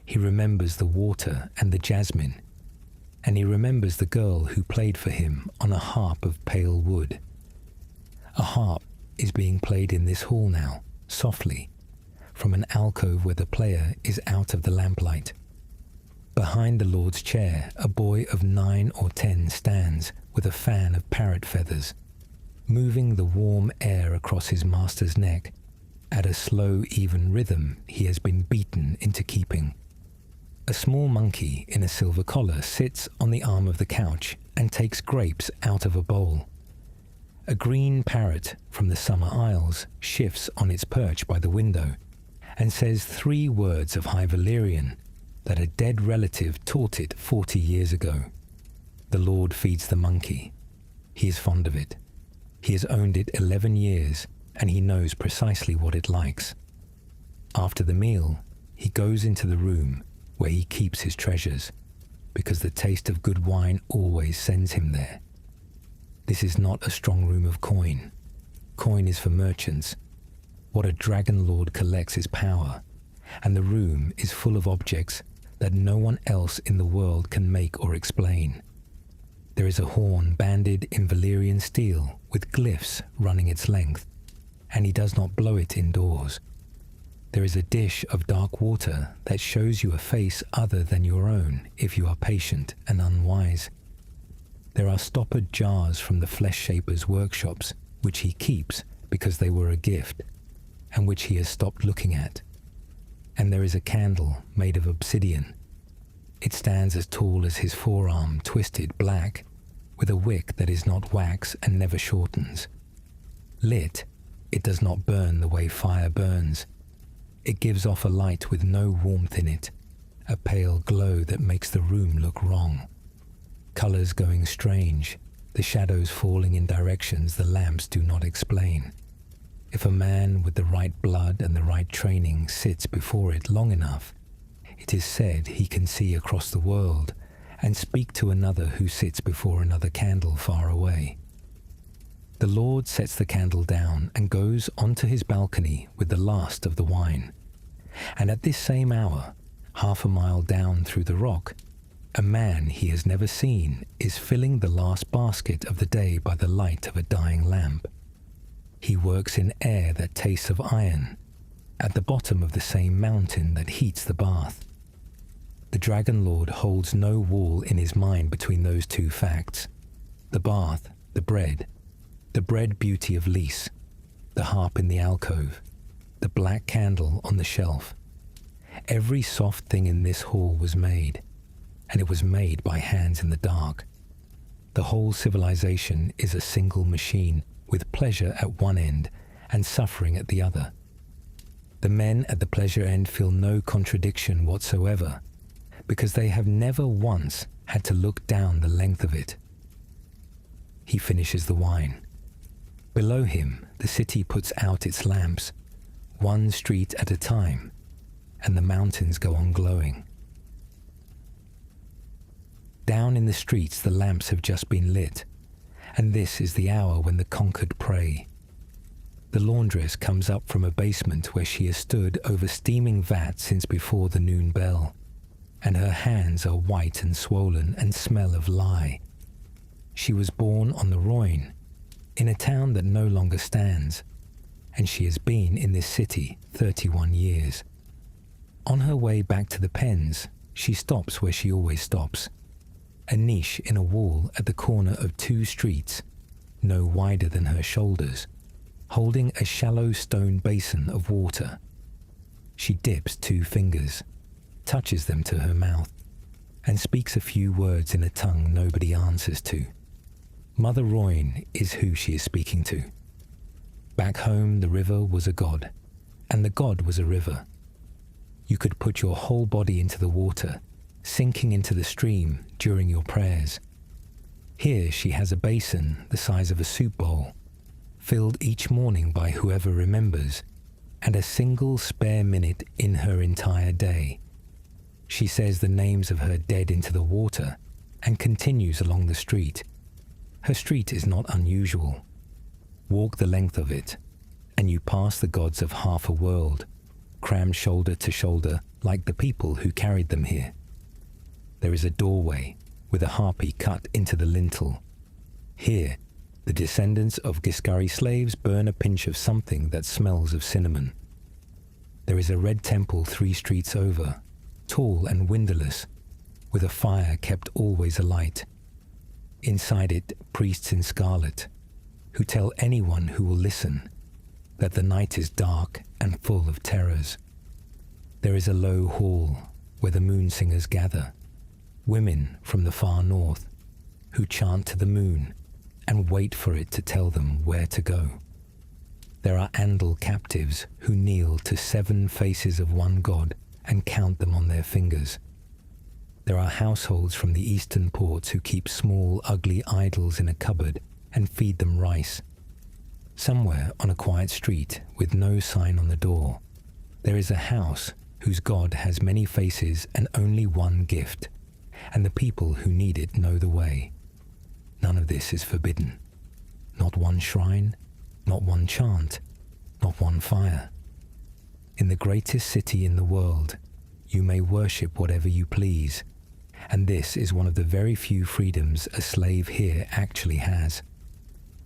He remembers the water and the jasmine, and he remembers the girl who played for him on a harp of pale wood. A harp is being played in this hall now, softly, from an alcove where the player is out of the lamplight. Behind the lord's chair, a boy of 9 or 10 stands with a fan of parrot feathers, moving the warm air across his master's neck at a slow, even rhythm he has been beaten into keeping. A small monkey in a silver collar sits on the arm of the couch and takes grapes out of a bowl. A green parrot from the summer isles shifts on its perch by the window and says 3 words of High Valyrian that a dead relative taught it 40 years ago. The lord feeds the monkey. He is fond of it. He has owned it 11 years, and he knows precisely what it likes. After the meal, he goes into the room where he keeps his treasures, because the taste of good wine always sends him there. This is not a strong room of coin. Coin is for merchants. What a dragonlord collects is power, and the room is full of objects that no one else in the world can make or explain. There is a horn banded in Valyrian steel with glyphs running its length, and he does not blow it indoors. There is a dish of dark water that shows you a face other than your own if you are patient and unwise. There are stoppered jars from the flesh shaper's workshops, which he keeps because they were a gift, and which he has stopped looking at. And there is a candle made of obsidian. It stands as tall as his forearm, twisted black, with a wick that is not wax and never shortens. Lit, it does not burn the way fire burns. It gives off a light with no warmth in it, a pale glow that makes the room look wrong. Colors going strange, the shadows falling in directions the lamps do not explain. If a man with the right blood and the right training sits before it long enough, it is said he can see across the world and speak to another who sits before another candle far away. The lord sets the candle down and goes onto his balcony with the last of the wine. And at this same hour, half a mile down through the rock, a man he has never seen is filling the last basket of the day by the light of a dying lamp. He works in air that tastes of iron, at the bottom of the same mountain that heats the bath. The Dragonlord holds no wall in his mind between those two facts. The bath, the bread beauty of Lys, the harp in the alcove, the black candle on the shelf. Every soft thing in this hall was made, and it was made by hands in the dark. The whole civilization is a single machine with pleasure at one end and suffering at the other. The men at the pleasure end feel no contradiction whatsoever, because they have never once had to look down the length of it. He finishes the wine. Below him, the city puts out its lamps, one street at a time, and the mountains go on glowing. Down in the streets, the lamps have just been lit, and this is the hour when the conquered pray. The laundress comes up from a basement where she has stood over steaming vats since before the noon bell, and her hands are white and swollen and smell of lye. She was born on the Rhoyne, in a town that no longer stands, and she has been in this city 31 years. On her way back to the pens, she stops where she always stops, a niche in a wall at the corner of 2 streets, no wider than her shoulders, holding a shallow stone basin of water. She dips 2 fingers, touches them to her mouth, and speaks a few words in a tongue nobody answers to. Mother Rhoyne is who she is speaking to. Back home, the river was a god, and the god was a river. You could put your whole body into the water, sinking into the stream during your prayers. Here she has a basin the size of a soup bowl, filled each morning by whoever remembers, and a single spare minute in her entire day. She says the names of her dead into the water and continues along the street. Her street is not unusual. Walk the length of it, and you pass the gods of half a world, crammed shoulder to shoulder like the people who carried them here. There is a doorway with a harpy cut into the lintel. Here, the descendants of Giscari slaves burn a pinch of something that smells of cinnamon. There is a red temple 3 streets over, tall and windowless, with a fire kept always alight. Inside it, priests in scarlet, who tell anyone who will listen that the night is dark and full of terrors. There is a low hall where the moon singers gather, women from the far north, who chant to the moon and wait for it to tell them where to go. There are Andal captives who kneel to 7 faces of one god and count them on their fingers. There are households from the eastern ports who keep small, ugly idols in a cupboard and feed them rice. Somewhere on a quiet street with no sign on the door, there is a house whose god has many faces and only one gift, and the people who need it know the way. None of this is forbidden. Not one shrine, not one chant, not one fire. In the greatest city in the world, you may worship whatever you please, and this is one of the very few freedoms a slave here actually has.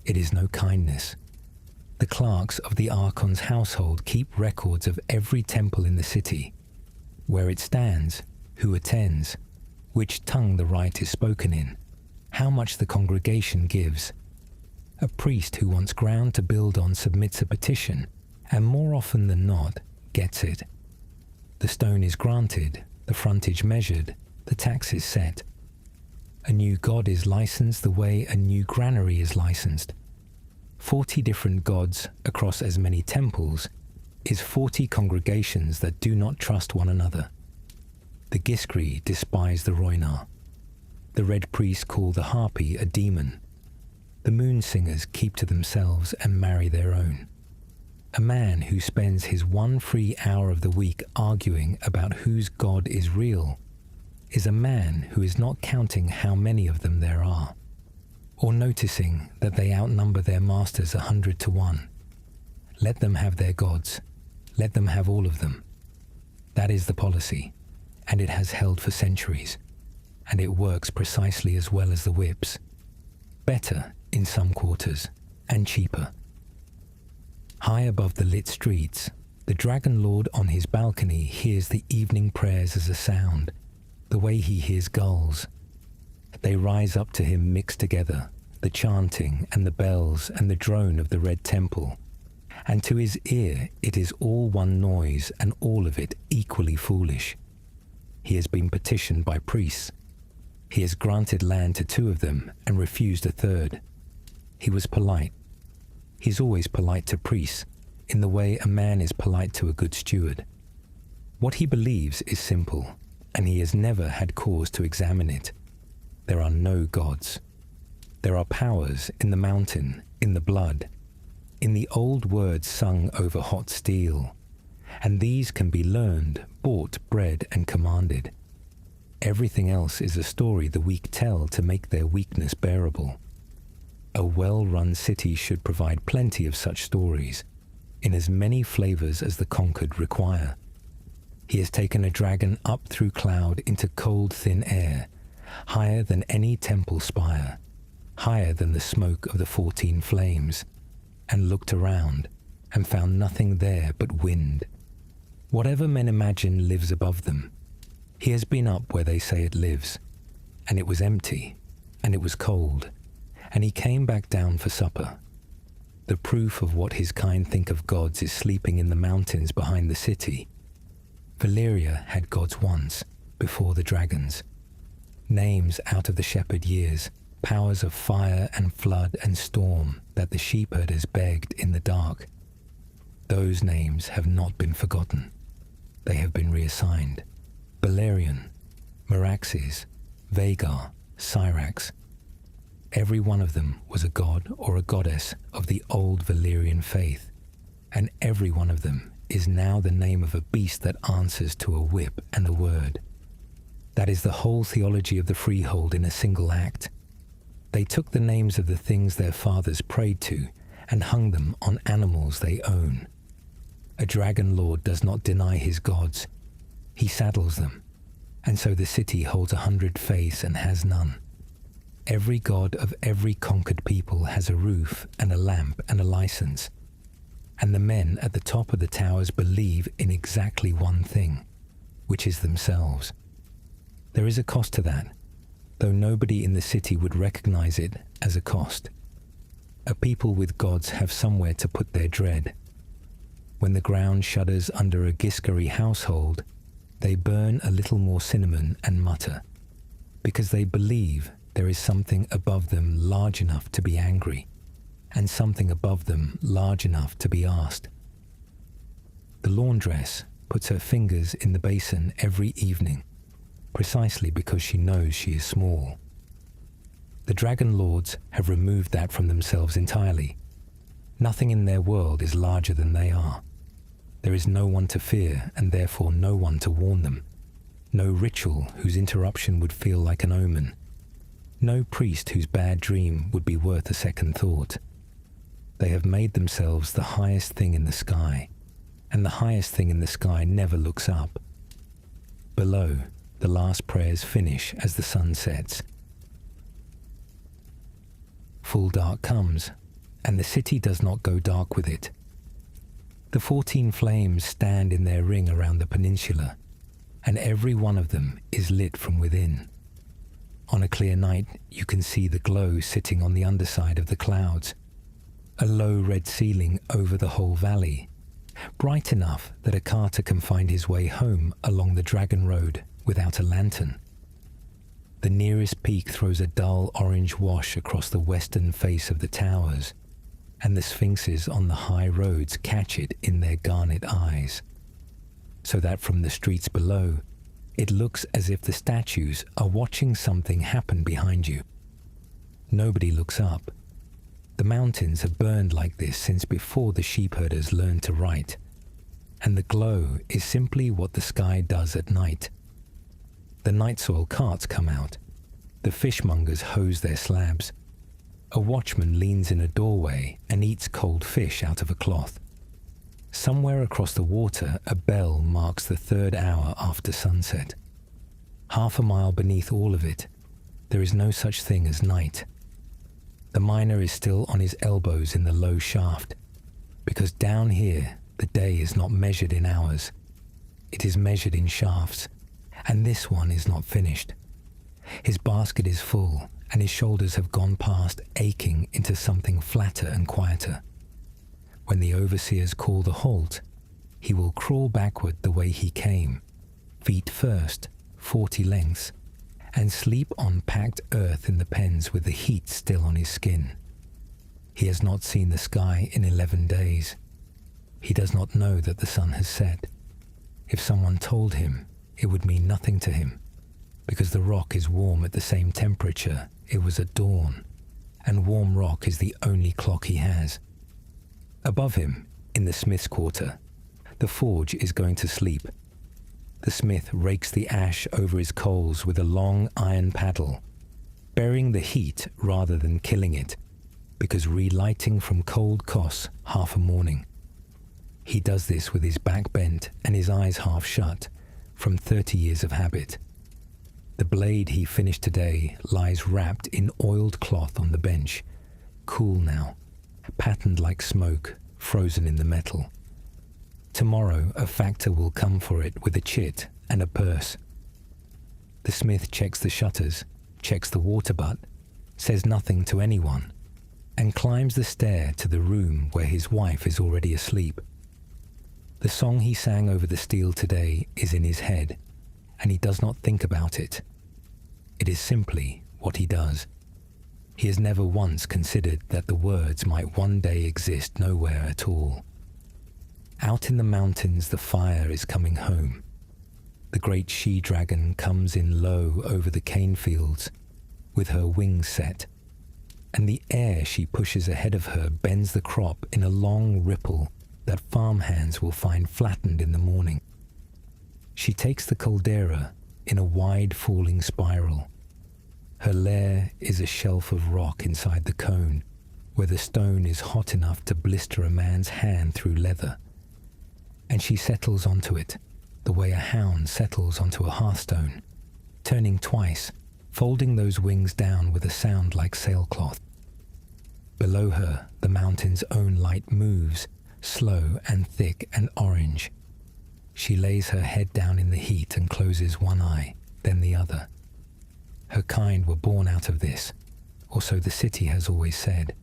It is no kindness. The clerks of the Archon's household keep records of every temple in the city, where it stands, who attends, which tongue the rite is spoken in, how much the congregation gives. A priest who wants ground to build on submits a petition, and more often than not, gets it. The stone is granted, the frontage measured, the taxes set. A new god is licensed the way a new granary is licensed. 40 different gods across as many temples is 40 congregations that do not trust one another. The Giscari despise the Roinar. The red priests call the harpy a demon. The moon singers keep to themselves and marry their own. A man who spends his 1 free hour of the week arguing about whose god is real is a man who is not counting how many of them there are, or noticing that they outnumber their masters 100 to 1. Let them have their gods. Let them have all of them. That is the policy, and it has held for centuries, and it works precisely as well as the whips. Better in some quarters, and cheaper. High above the lit streets, the Dragonlord on his balcony hears the evening prayers as a sound, the way he hears gulls. They rise up to him mixed together, the chanting and the bells and the drone of the red temple, and to his ear it is all one noise and all of it equally foolish. He has been petitioned by priests. He has granted land to 2 of them and refused a 3rd. He was polite. He's always polite to priests, in the way a man is polite to a good steward. What he believes is simple, and he has never had cause to examine it. There are no gods. There are powers in the mountain, in the blood, in the old words sung over hot steel, and these can be learned, bought, bred, and commanded. Everything else is a story the weak tell to make their weakness bearable. A well-run city should provide plenty of such stories, in as many flavors as the conquered require. He has taken a dragon up through cloud into cold, thin air, higher than any temple spire, higher than the smoke of the 14 flames, and looked around and found nothing there but wind. Whatever men imagine lives above them. He has been up where they say it lives, and it was empty, and it was cold, and he came back down for supper. The proof of what his kind think of gods is sleeping in the mountains behind the city. Valyria had gods once, before the dragons. Names out of the shepherd years, powers of fire and flood and storm that the sheepherders begged in the dark. Those names have not been forgotten. they have been reassigned. Balerion, Meraxes, Vagar, Syrax. Every one of them was a god or a goddess of the Old Valyrian faith, and every one of them is now the name of a beast that answers to a whip and a word. That is the whole theology of the Freehold in a single act. They took the names of the things their fathers prayed to and hung them on animals they own. A dragonlord does not deny his gods. He saddles them, and so the city holds 100 faiths and has none. Every god of every conquered people has a roof and a lamp and a license, and the men at the top of the towers believe in exactly one thing, which is themselves. There is a cost to that, though nobody in the city would recognize it as a cost. A people with gods have somewhere to put their dread. When the ground shudders under a Giscari household, they burn a little more cinnamon and mutter, because they believe there is something above them large enough to be angry, and something above them large enough to be asked. The laundress puts her fingers in the basin every evening, precisely because she knows she is small. The Dragonlords have removed that from themselves entirely. Nothing in their world is larger than they are. There is no one to fear, and therefore no one to warn them. No ritual whose interruption would feel like an omen. No priest whose bad dream would be worth a second thought. They have made themselves the highest thing in the sky, and the highest thing in the sky never looks up. Below, the last prayers finish as the sun sets. Full dark comes, and the city does not go dark with it. The 14 flames stand in their ring around the peninsula, and every one of them is lit from within. On a clear night, you can see the glow sitting on the underside of the clouds, a low red ceiling over the whole valley, bright enough that a carter can find his way home along the Dragon Road without a lantern. The nearest peak throws a dull orange wash across the western face of the towers, and the sphinxes on the high roads catch it in their garnet eyes, so that from the streets below, it looks as if the statues are watching something happen behind you. Nobody looks up. The mountains have burned like this since before the sheepherders learned to write, and the glow is simply what the sky does at night. The night soil carts come out. The fishmongers hose their slabs. A watchman leans in a doorway and eats cold fish out of a cloth. Somewhere across the water, a bell marks the 3rd hour after sunset. Half a mile beneath all of it, there is no such thing as night. The miner is still on his elbows in the low shaft, because down here the day is not measured in hours. It is measured in shafts, and this one is not finished. His basket is full, and his shoulders have gone past aching into something flatter and quieter. When the overseers call the halt, he will crawl backward the way he came, feet first, 40 lengths, and sleep on packed earth in the pens with the heat still on his skin. He has not seen the sky in 11 days. He does not know that the sun has set. If someone told him, it would mean nothing to him, because the rock is warm at the same temperature it was at dawn, and warm rock is the only clock he has. Above him, in the smith's quarter, the forge is going to sleep. The smith rakes the ash over his coals with a long iron paddle, burying the heat rather than killing it, because relighting from cold costs half a morning. He does this with his back bent and his eyes half shut, from 30 years of habit. The blade he finished today lies wrapped in oiled cloth on the bench, cool now, patterned like smoke, frozen in the metal. Tomorrow a factor will come for it with a chit and a purse. The smith checks the shutters, checks the water butt, says nothing to anyone, and climbs the stair to the room where his wife is already asleep. The song he sang over the steel today is in his head, and he does not think about it. It is simply what he does. He has never once considered that the words might one day exist nowhere at all. Out in the mountains the fire is coming home. The great she-dragon comes in low over the cane fields, with her wings set, and the air she pushes ahead of her bends the crop in a long ripple that farmhands will find flattened in the morning. She takes the caldera in a wide falling spiral. Her lair is a shelf of rock inside the cone, where the stone is hot enough to blister a man's hand through leather. And she settles onto it, the way a hound settles onto a hearthstone, turning twice, folding those wings down with a sound like sailcloth. Below her, the mountain's own light moves, slow and thick and orange. She lays her head down in the heat and closes one eye, then the other. Her kind were born out of this, or so the city has always said.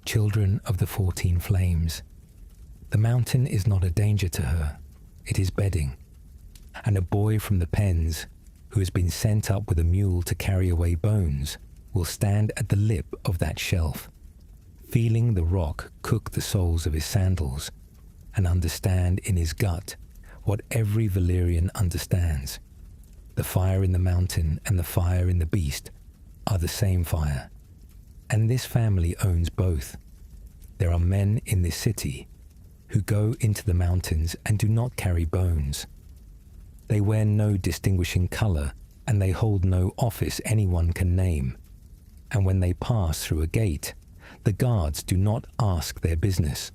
Children of the 14 flames. The mountain is not a danger to her, it is bedding. And a boy from the pens, who has been sent up with a mule to carry away bones, will stand at the lip of that shelf, feeling the rock cook the soles of his sandals, and understand in his gut what every Valyrian understands. The fire in the mountain and the fire in the beast are the same fire, and this family owns both. There are men in this city who go into the mountains and do not carry bones. They wear no distinguishing color, and they hold no office anyone can name. And when they pass through a gate, the guards do not ask their business.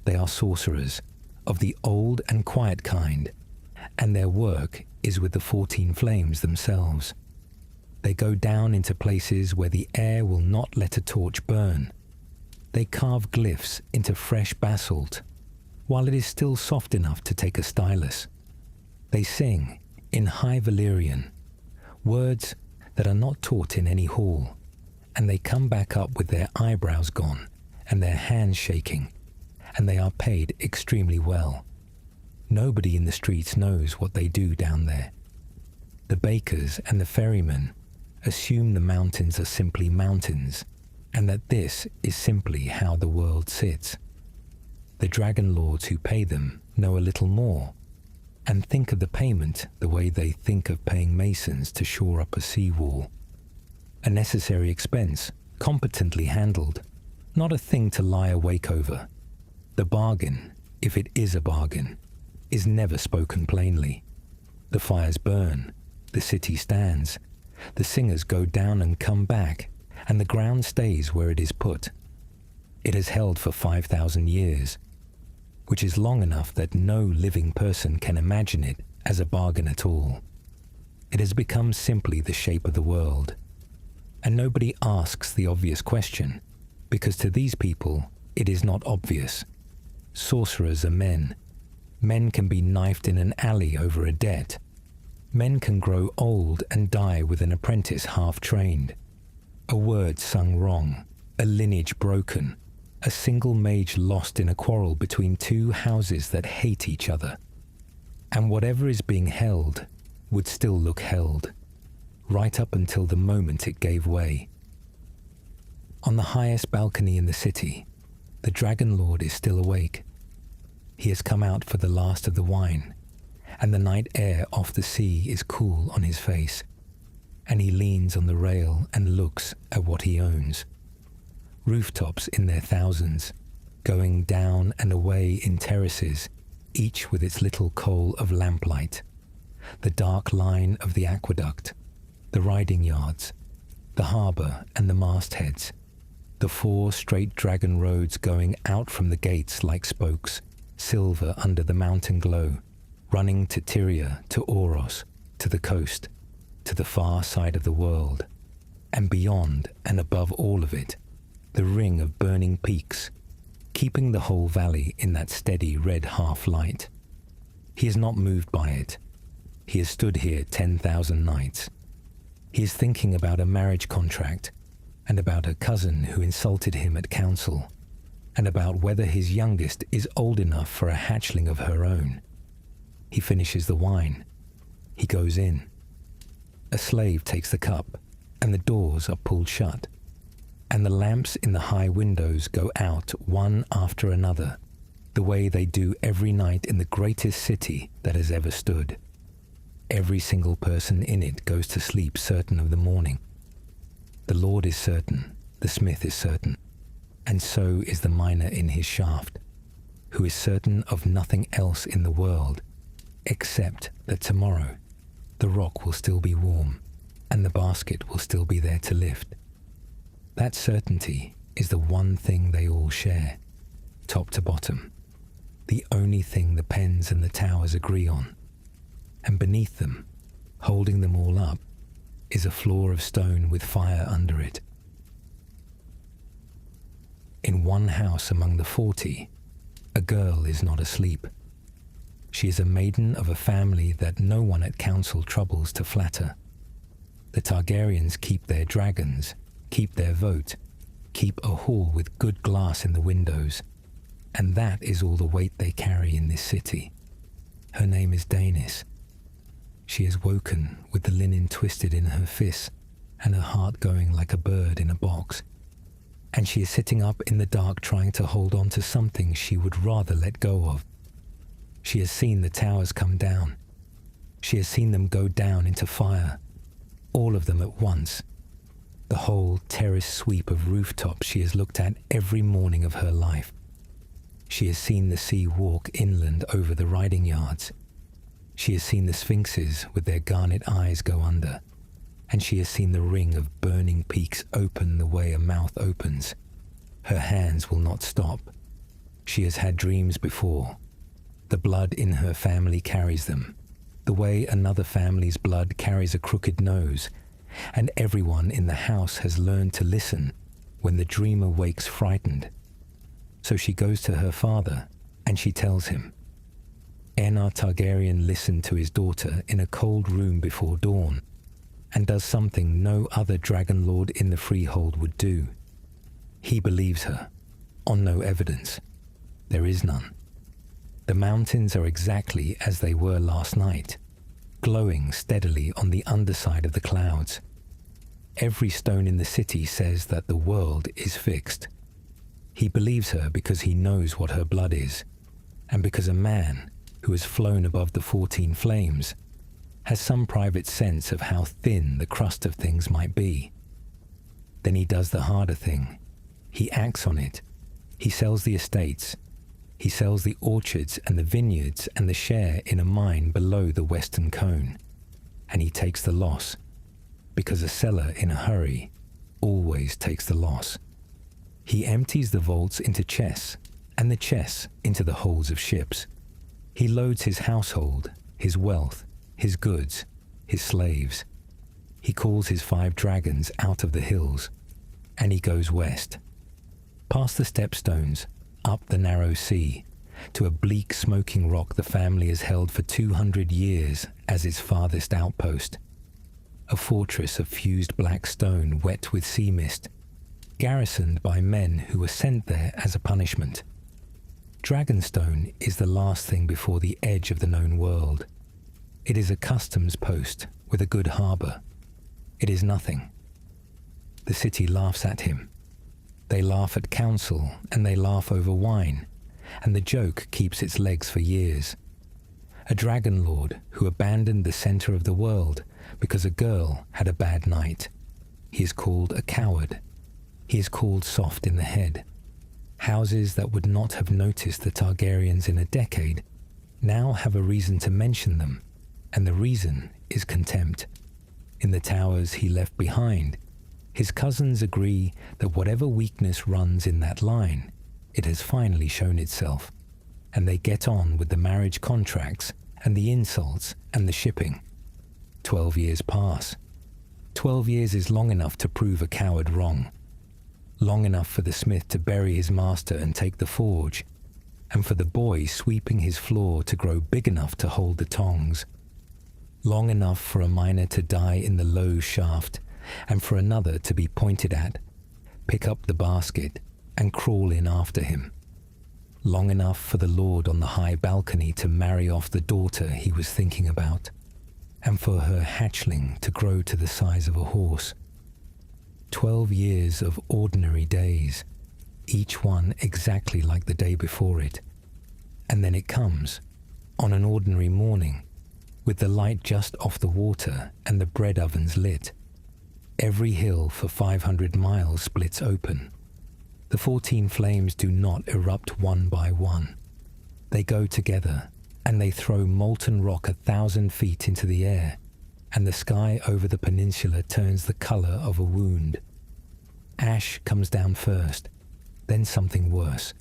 They are sorcerers of the old and quiet kind, and their work is with the 14 flames themselves. They go down into places where the air will not let a torch burn. They carve glyphs into fresh basalt, while it is still soft enough to take a stylus. They sing, in High Valyrian, words that are not taught in any hall, and they come back up with their eyebrows gone and their hands shaking, and they are paid extremely well. Nobody in the streets knows what they do down there. The bakers and the ferrymen assume the mountains are simply mountains, and that this is simply how the world sits. The dragonlords who pay them know a little more, and think of the payment the way they think of paying masons to shore up a seawall. A necessary expense, competently handled, not a thing to lie awake over. The bargain, if it is a bargain, is never spoken plainly. The fires burn, the city stands, the singers go down and come back, and the ground stays where it is put. It has held for 5,000 years, which is long enough that no living person can imagine it as a bargain at all. It has become simply the shape of the world, and nobody asks the obvious question, because to these people it is not obvious. Sorcerers are men. Men can be knifed in an alley over a debt. Men can grow old and die with an apprentice half-trained. A word sung wrong, a lineage broken, a single mage lost in a quarrel between two houses that hate each other. And whatever is being held would still look held, right up until the moment it gave way. On the highest balcony in the city, the Dragonlord is still awake. He has come out for the last of the wine, and the night air off the sea is cool on his face, and he leans on the rail and looks at what he owns. Rooftops in their thousands, going down and away in terraces, each with its little coal of lamplight. The dark line of the aqueduct, the riding yards, the harbour and the mastheads, the 4 straight dragon roads going out from the gates like spokes, silver under the mountain glow, running to Tyria, to Oros, to the coast, to the far side of the world, and beyond and above all of it, the ring of burning peaks, keeping the whole valley in that steady red half-light. He is not moved by it. He has stood here 10,000 nights. He is thinking about a marriage contract, and about a cousin who insulted him at council, and about whether his youngest is old enough for a hatchling of her own. He finishes the wine. He goes in. A slave takes the cup, and the doors are pulled shut, and the lamps in the high windows go out one after another, the way they do every night in the greatest city that has ever stood. Every single person in it goes to sleep certain of the morning. The Lord is certain, the smith is certain, and so is the miner in his shaft, who is certain of nothing else in the world, except that tomorrow the rock will still be warm, and the basket will still be there to lift. That certainty is the one thing they all share, top to bottom, the only thing the pens and the towers agree on. And beneath them, holding them all up, is a floor of stone with fire under it. In one house among the 40, a girl is not asleep. She is a maiden of a family that no one at council troubles to flatter. The Targaryens keep their dragons, keep their vote, keep a hall with good glass in the windows, and that is all the weight they carry in this city. Her name is Daenerys. She is woken with the linen twisted in her fists and her heart going like a bird in a box. And she is sitting up in the dark trying to hold on to something she would rather let go of. She has seen the towers come down. She has seen them go down into fire, all of them at once. The whole terrace sweep of rooftops she has looked at every morning of her life. She has seen the sea walk inland over the riding yards. She has seen the sphinxes with their garnet eyes go under, and she has seen the ring of burning peaks open the way a mouth opens. Her hands will not stop. She has had dreams before. The blood in her family carries them, the way another family's blood carries a crooked nose, and everyone in the house has learned to listen when the dreamer wakes frightened. So she goes to her father, and she tells him. Aenar Targaryen listened to his daughter in a cold room before dawn, and does something no other dragonlord in the Freehold would do. He believes her, on no evidence. There is none. The mountains are exactly as they were last night, glowing steadily on the underside of the clouds. Every stone in the city says that the world is fixed. He believes her because he knows what her blood is, and because a man who has flown above the 14 flames has some private sense of how thin the crust of things might be. Then he does the harder thing. He acts on it. He sells the estates. He sells the orchards and the vineyards and the share in a mine below the western cone. And he takes the loss, because a seller in a hurry always takes the loss. He empties the vaults into chests, and the chests into the holds of ships. He loads his household, his wealth, his goods, his slaves. He calls his 5 dragons out of the hills, and he goes west, past the stepstones, up the narrow sea, to a bleak smoking rock the family has held for 200 years as its farthest outpost. A fortress of fused black stone wet with sea mist, garrisoned by men who were sent there as a punishment. Dragonstone is the last thing before the edge of the known world. It is a customs post with a good harbour. It is nothing. The city laughs at him. They laugh at council, and they laugh over wine, and the joke keeps its legs for years. A dragonlord who abandoned the centre of the world because a girl had a bad night. He is called a coward. He is called soft in the head. Houses that would not have noticed the Targaryens in a decade now have a reason to mention them, and the reason is contempt. In the towers he left behind, his cousins agree that whatever weakness runs in that line, it has finally shown itself, and they get on with the marriage contracts and the insults and the shipping. 12 years pass. 12 years is long enough to prove a coward wrong. Long enough for the smith to bury his master and take the forge, and for the boy sweeping his floor to grow big enough to hold the tongs. Long enough for a miner to die in the low shaft, and for another to be pointed at, pick up the basket, and crawl in after him. Long enough for the lord on the high balcony to marry off the daughter he was thinking about, and for her hatchling to grow to the size of a horse. 12 years of ordinary days, each one exactly like the day before it, And then it comes, on an ordinary morning, with the light just off the water and the bread ovens lit. Every hill for 500 miles splits open. The 14 flames do not erupt one by one. They go together, and they throw molten rock 1,000 feet into the air, and the sky over the peninsula turns the color of a wound. Ash comes down first, then something worse.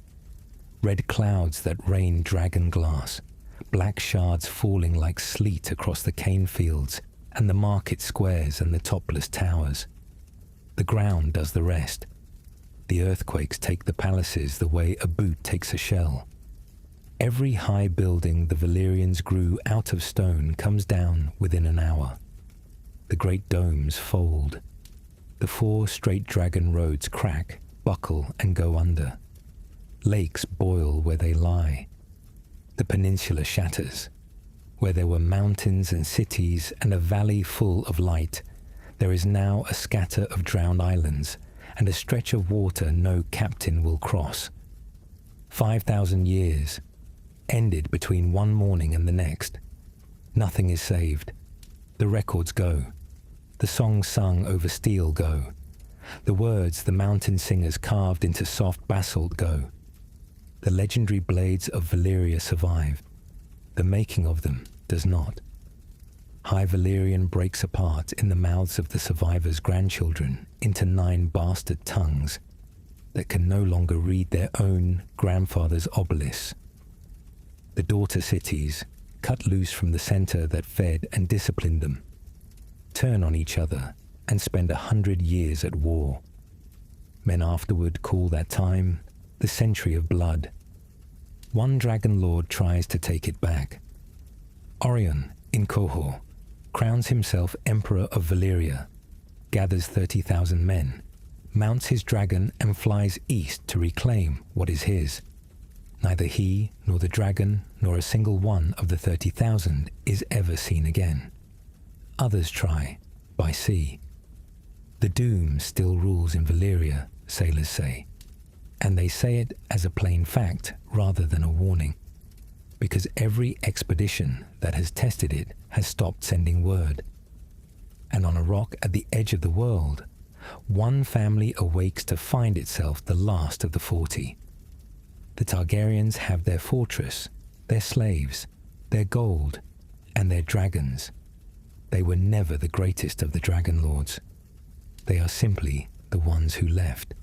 Red clouds that rain dragon glass, black shards falling like sleet across the cane fields and the market squares and the topless towers. The ground does the rest. The earthquakes take the palaces the way a boot takes a shell. Every high building the Valyrians grew out of stone comes down within an hour. The great domes fold. The 4 straight dragon roads crack, buckle, and go under. Lakes boil where they lie. The peninsula shatters. Where there were mountains and cities and a valley full of light, there is now a scatter of drowned islands and a stretch of water no captain will cross. 5,000 years, ended between one morning and the next. Nothing is saved. The records go. The songs sung over steel go. The words the mountain singers carved into soft basalt go. The legendary blades of Valyria survive. The making of them does not. High Valyrian breaks apart in the mouths of the survivors' grandchildren into 9 bastard tongues that can no longer read their own grandfather's obelisks. The daughter cities, cut loose from the center that fed and disciplined them, turn on each other and spend 100 years at war. Men afterward call that time the Century of Blood. One dragonlord tries to take it back. Orion, in Qohor, crowns himself Emperor of Valyria, gathers 30,000 men, mounts his dragon and flies east to reclaim what is his. Neither he, nor the dragon, nor a single one of the 30,000 is ever seen again. Others try, by sea. The doom still rules in Valyria, sailors say, and they say it as a plain fact rather than a warning, because every expedition that has tested it has stopped sending word. And on a rock at the edge of the world, one family awakes to find itself the last of the 40. The Targaryens have their fortress, their slaves, their gold, and their dragons. They were never the greatest of the Dragonlords. They are simply the ones who left.